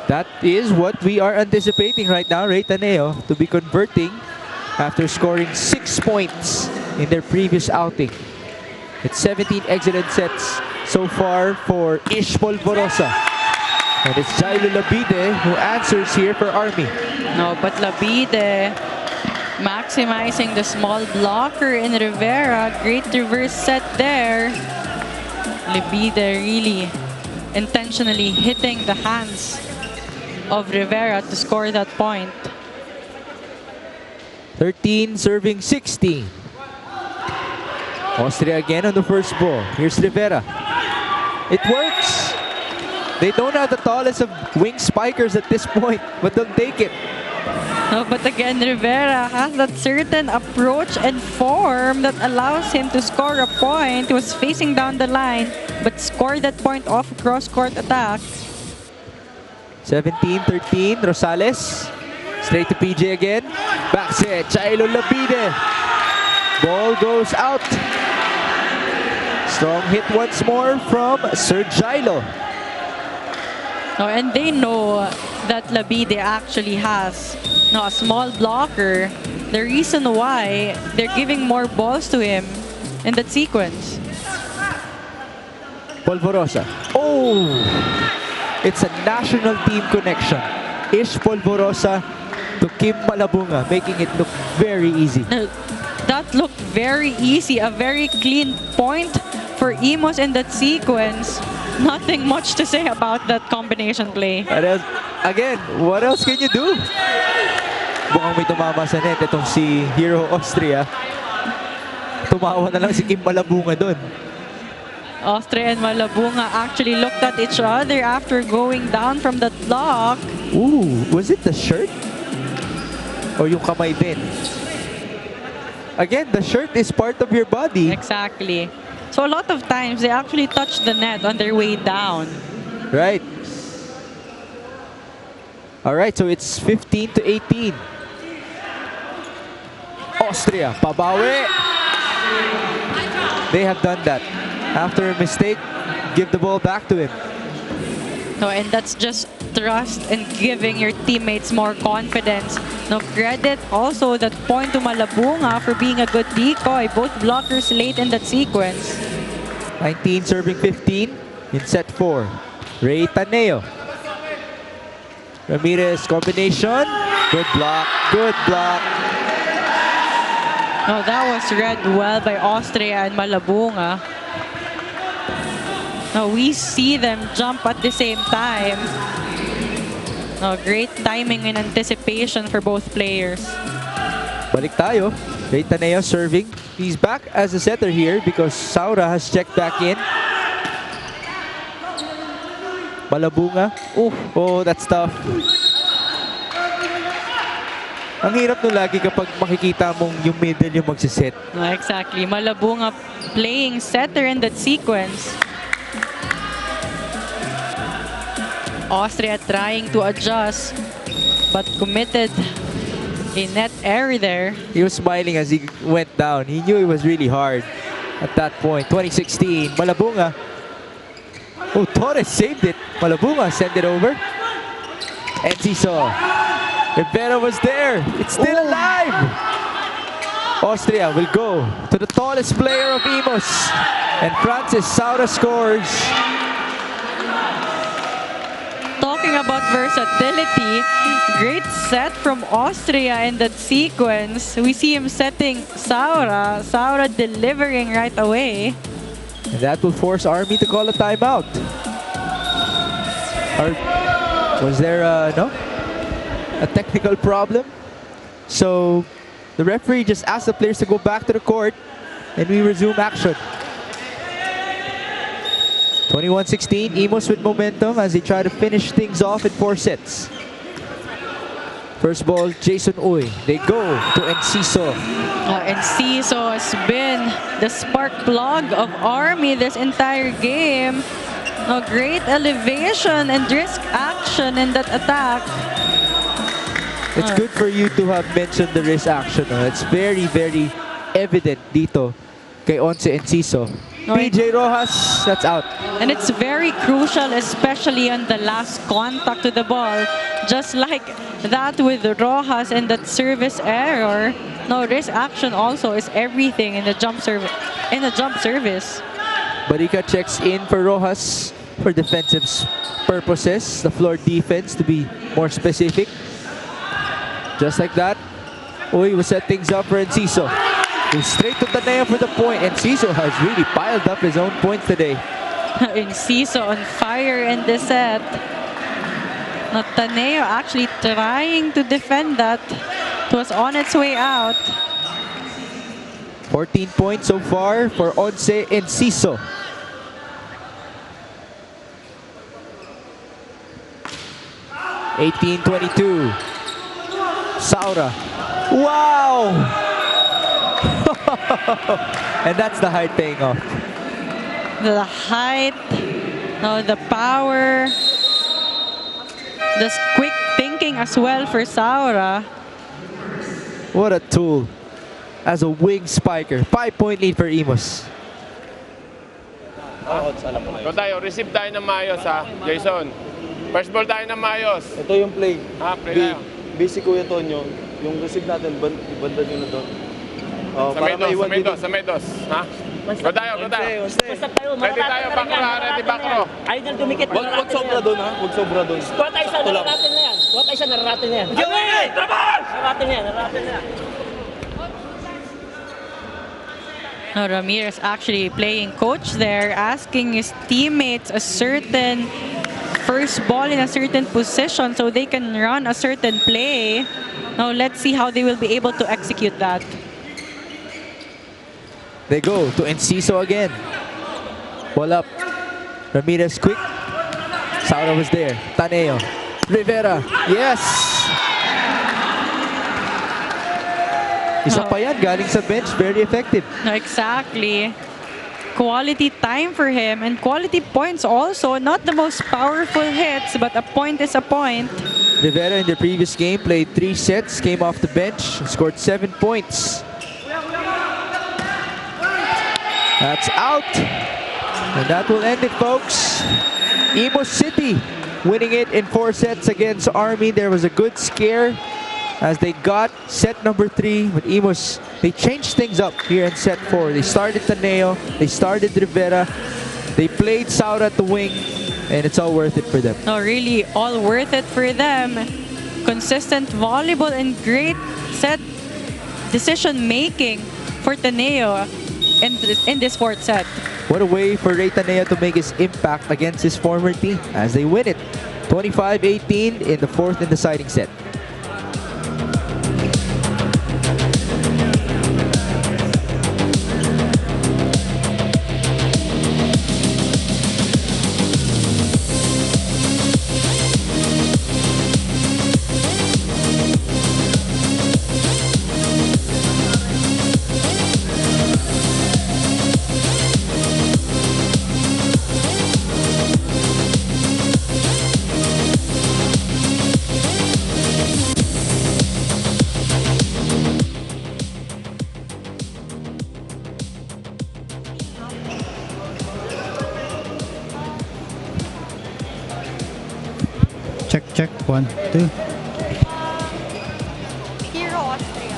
that is what we are anticipating right now. Ray Taneo to be converting after scoring 6 points in their previous outing. It's 17 exited sets so far for Ish Polvorosa. And it's Jailo Labide who answers here for Army. No, but Labide maximizing the small blocker in Rivera. Great reverse set there. Labide really intentionally hitting the hands of Rivera to score that point. 13 serving 16. Austria again on the first ball. Here's Rivera. It works. They don't have the tallest of wing spikers at this point, but they'll take it. No, but again, Rivera has that certain approach and form that allows him to score a point. He was facing down the line, but scored that point off cross-court attack. 17-13, Rosales. Straight to PJ again. Back set, Jailo Labide. Ball goes out. Strong hit once more from Sir Jailo. No, and they know that Labide actually has a small blocker. The reason why they're giving more balls to him in that sequence. Polvorosa. Oh! It's a national team connection. Ish Polvorosa to Kim Malabunga, making it look very easy. That looked very easy. A very clean point for Imus in that sequence. Nothing much to say about that combination play. Again, what else can you do? Mukhang may tumama sa net itong si Hero Austria. Tumawa na lang si Kim Malabunga doon. Austria and Malabunga actually looked at each other after going down from that block. Ooh, was it the shirt? Or yung kamay din? Again, the shirt is part of your body. Exactly. So a lot of times, they actually touch the net on their way down. Right. Alright, so it's 15-18. Austria, pabawi. They have done that. After a mistake, give the ball back to him. No, and that's just trust and giving your teammates more confidence. No, credit also that point to Malabunga for being a good decoy. Both blockers late in that sequence. 19 serving 15 in set 4. Ray Taneo. Ramirez combination. Good block. Good block. No, that was read well by Austria and Malabunga. Now we see them jump at the same time. Now, great timing and anticipation for both players. Balik tayo. Ray Taneo serving. He's back as a setter here because Saura has checked back in. Malabunga. Oh, that's tough. Ang hirap no lagi kapag makikita mong yung middle yung magsiset. Exactly. Malabunga playing setter in that sequence. Austria trying to adjust but committed a net error there. He was smiling as he went down. He knew it was really hard at that point. 2016, Malabunga. Oh, Torres saved it. Malabunga sent it over. Enciso. Rivera was there. It's still alive. Austria will go to the tallest player of Imus. And Francis Saura scores. Talking about versatility, great set from Austria in that sequence. We see him setting Saura. Saura delivering right away. And that will force Army to call a timeout. Or was there a technical problem? So the referee just asked the players to go back to the court and we resume action. 21-16, Imus with momentum as they try to finish things off in 4 sets. First ball, Jason Uy. They go to Enciso. Enciso has been the spark plug of Army this entire game. Great elevation and risk action in that attack. It's good for you to have mentioned the risk action. It's very, very evident dito kay Once Enciso. PJ Rojas, that's out. And it's very crucial, especially on the last contact to the ball. Just like that with Rojas and that service error. Risk action also is everything in the jump service. Barica checks in for Rojas for defensive purposes. The floor defense to be more specific. Just like that. Uy, we set things up for Enciso. Straight to Taneo for the point. Enciso has really piled up his own points today. Enciso on fire in this set. Taneo actually trying to defend that. It was on its way out. 14 points so far for Once Enciso. (18-22). Saura. Wow! And that's the height paying off. The height, the power, the quick thinking as well for Saura. What a tool as a wing spiker. 5-point lead for Imus. Go tayo, receive tayo ng maayos ha, Jason. First ball tayo ng maayos. Ito yung play. Play tayo. Basic Kuya Tonyo, yung receive natin, ibanda nyo na doon. Sa may dos. Ha? Go tayo. Basta tayo, Ready tayo, bakro. Idol dumikit. Huwag sobra doon ha, huwag sobra doon. Kuha tayo sa nararating na yan. Nararating na yan. Nararating na yan. Ramirez actually playing coach there, asking his teammates a certain first ball in a certain position so they can run a certain play. Now let's see how they will be able to execute that. They go to Enciso again. Ball up. Ramirez quick. Saura was there. Taneo. Rivera. Yes! Isa pa yan, galing sa bench. Very effective. Exactly. Quality time for him and quality points also. Not the most powerful hits, but a point is a point. Rivera in the previous game played 3 sets, came off the bench, scored 7 points. That's out. And that will end it, folks. Imus City winning it in 4 sets against Army. There was a good scare as they got set number 3 with Imus. They changed things up here in set 4. They started Taneo, they started Rivera, they played Saura at the wing, and it's all worth it for them. Really all worth it for them. Consistent volleyball and great set decision making for Taneo. in this fourth set. What a way for Ray Tanea to make his impact against his former team as they win it. 25-18 in the fourth and deciding set. Check. 1, 2. Hero Austria.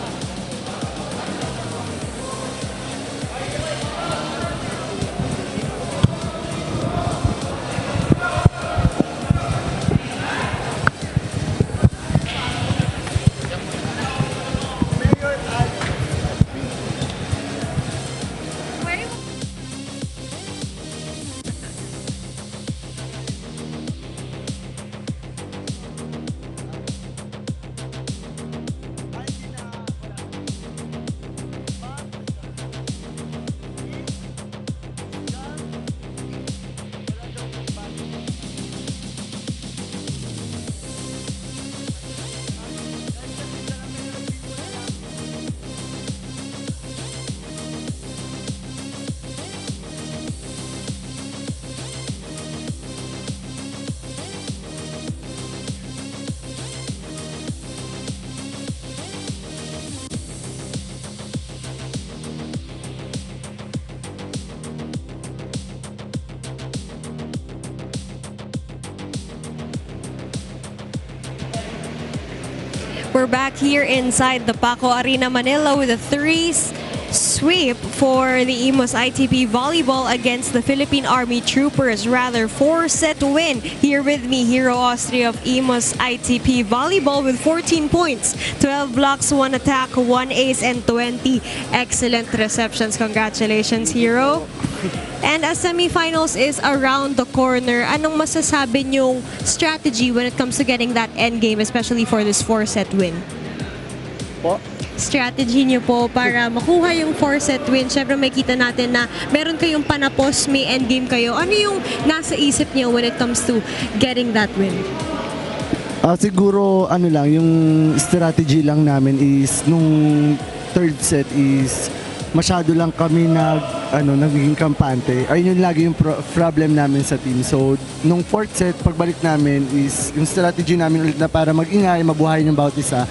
We're back here inside the Paco Arena, Manila with a 3 sweep for the Imus ITP Volleyball against the Philippine Army Troopers. Rather, 4-set win. Here with me, Hero Austria of Imus ITP Volleyball with 14 points, 12 blocks, 1 attack, 1 ace, and 20 excellent receptions. Congratulations, Hero. And as semifinals is around the corner, anong masasabi niyong strategy when it comes to getting that end game, especially for this 4-set win? Po? Strategy niyo po para makuha yung 4-set win. Siyempre makita natin na meron kayong panapos, may end game kayo. Ano yung nasa isip niyo when it comes to getting that win? Siguro ano lang, yung strategy lang namin is nung third set is masyado lang kami nagiging kampante. Ayun yung lagi yung problem namin sa team. So, nung fourth set, pagbalik namin is yung strategy namin ulit na para mag-ingay, mabuhay ng bawat isa,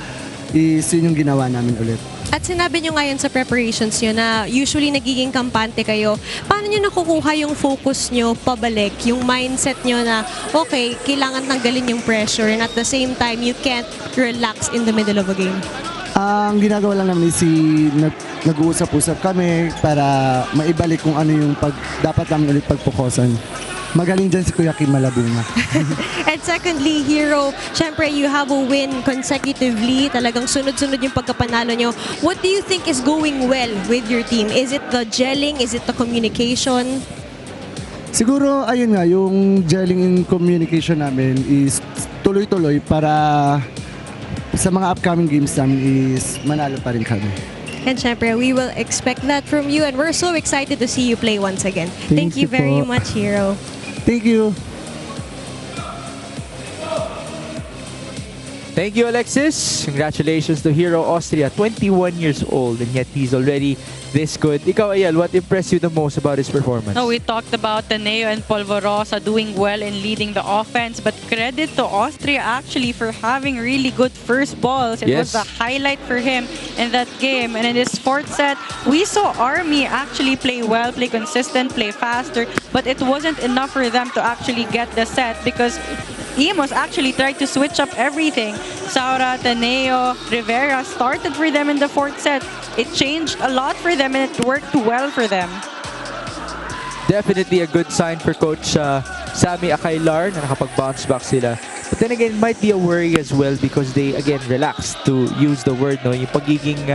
is yun yung ginawa namin ulit. At sinabi nyo ngayon sa preparations nyo na usually nagiging kampante kayo. Paano nyo nakukuha yung focus nyo pabalik? Yung mindset nyo na, okay, kailangan tanggalin yung pressure and at the same time, you can't relax in the middle of a game. Ang ginagawa lang namin is nag-uusap-usap kami para maibalik kung ano yung dapat namin ulit pagpukosan. Magaling dyan si Kuya Kim Malabunga. And secondly, Hero, syempre you have a win consecutively. Talagang sunod-sunod yung pagkapanalo nyo. What do you think is going well with your team? Is it the gelling? Is it the communication? Siguro, ayun nga, yung gelling in communication namin is tuloy-tuloy para sa mga upcoming games namin is manalo pa rin kami. And syempre, we will expect that from you and we're so excited to see you play once again. Thank you very much, Hero. Thank you. Thank you, Alexis. Congratulations to Hero Austria, 21 years old, and yet he's already this good. Ikaw, Ayal, what impressed you the most about his performance? No, we talked about Taneo and Polvorosa doing well in leading the offense, but credit to Austria actually for having really good first balls. It was the highlight for him in that game. And in this fourth set, we saw Army actually play well, play consistent, play faster, but it wasn't enough for them to actually get the set because Imus actually tried to switch up everything. Saura, Taneo, Rivera started for them in the fourth set. It changed a lot for them and it worked well for them. Definitely a good sign for Coach Sammy Akailar na nakapag-bounce back sila. But then again, it might be a worry as well because they, again, relaxed to use the word, no? Yung pagiging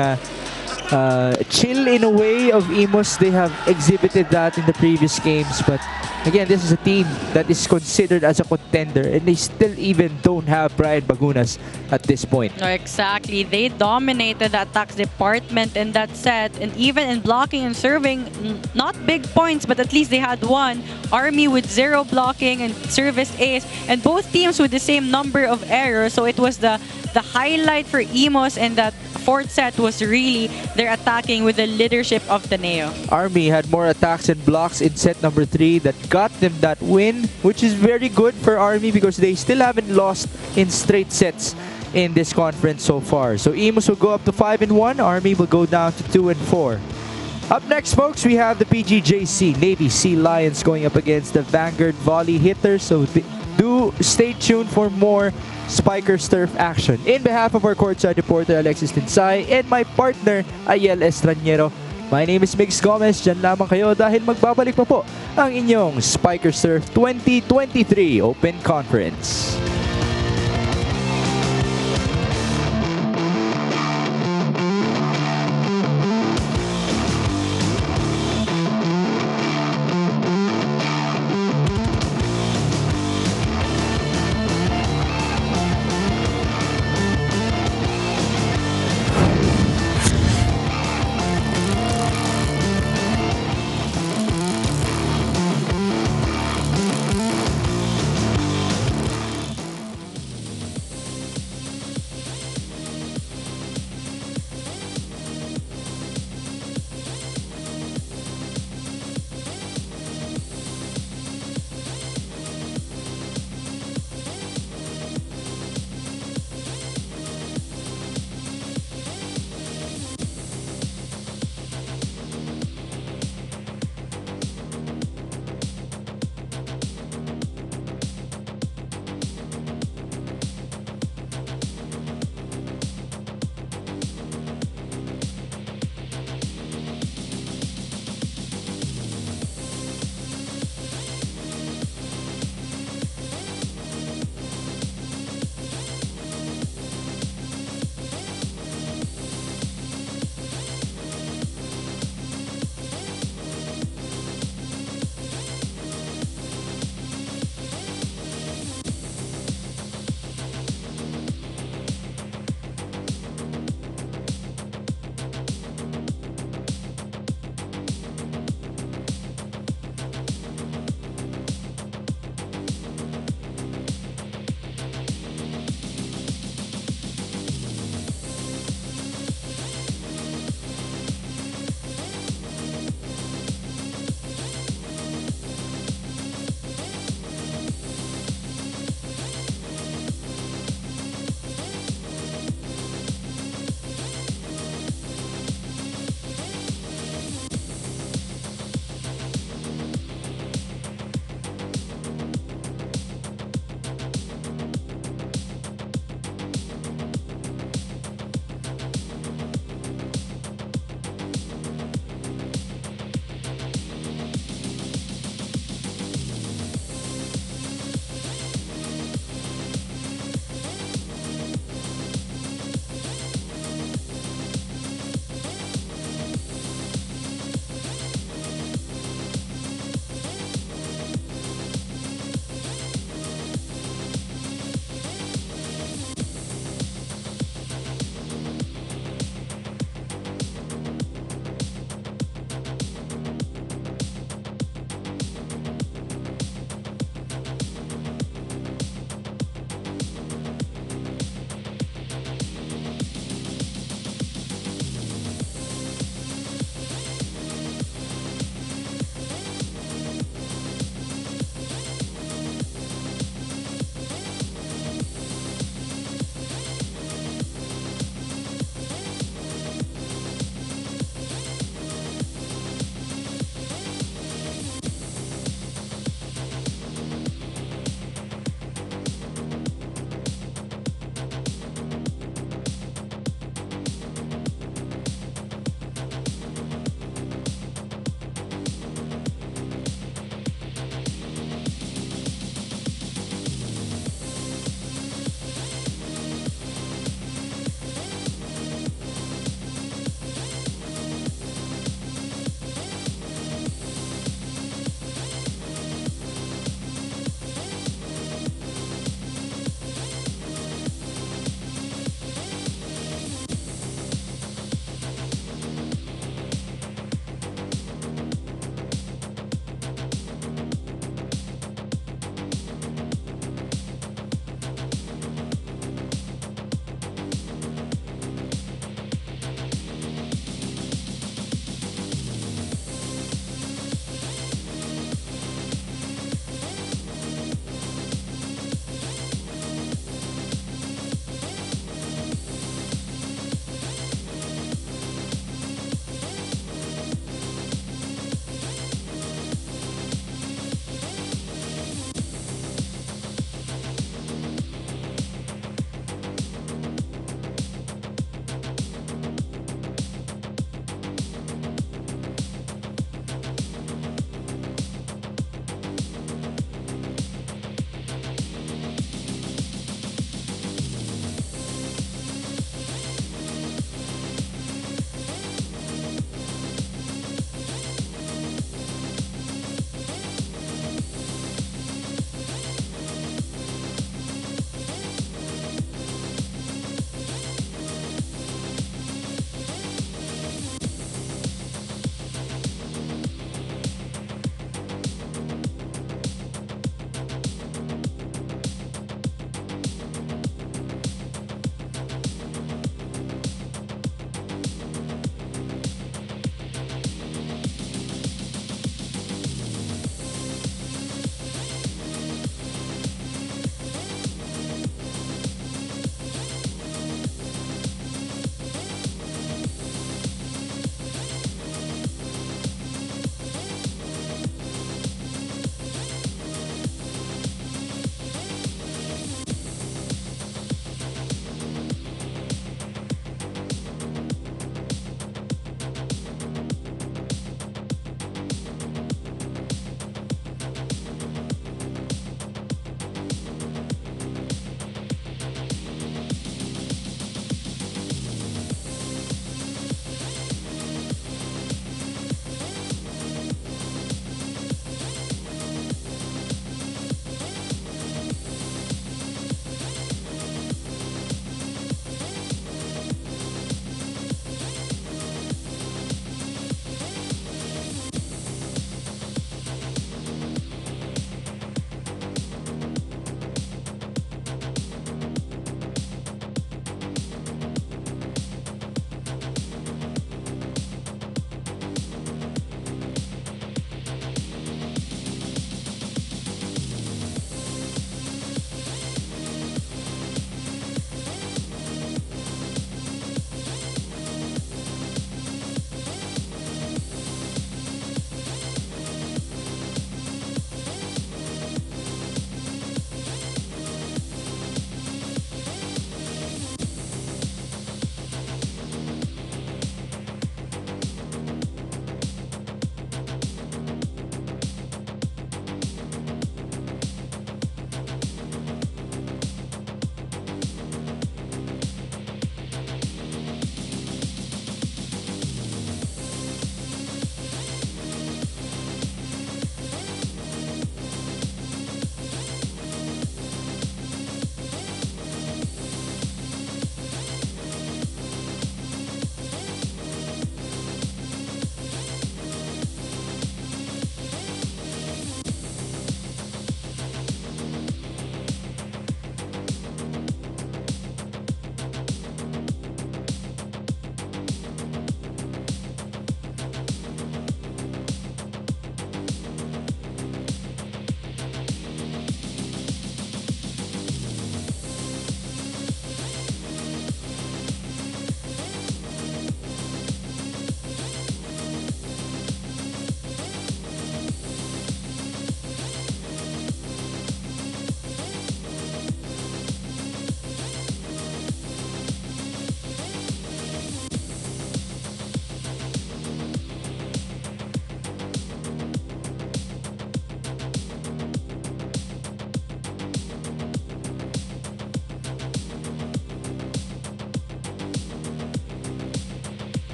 chill in a way of Imus. They have exhibited that in the previous games, but again, this is a team that is considered as a contender, and they still even don't have Brian Bagunas at this point. No, exactly. They dominated the attacks department in that set, and even in blocking and serving, not big points, but at least they had one. Army with 0 blocking and service ace, and both teams with the same number of errors. So it was the highlight for Imus, and that fourth set was really their attacking with the leadership of Taneo. Army had more attacks and blocks in set number 3 that got them that win, which is very good for Army because they still haven't lost in straight sets in this conference so far. So Imus will go up to 5-1, Army will go down to 2-4. Up next, folks, we have the PGJC Navy Sea Lions going up against the Vanguard Volley Hitters. So do stay tuned for more Spikers Turf action. In behalf of our courtside reporter Alexis Tinsay and my partner Ayel Estraniero, my name is Migs Gomez. Diyan lamang kayo dahil magbabalik pa po ang inyong Spikers Turf 2023 Open Conference.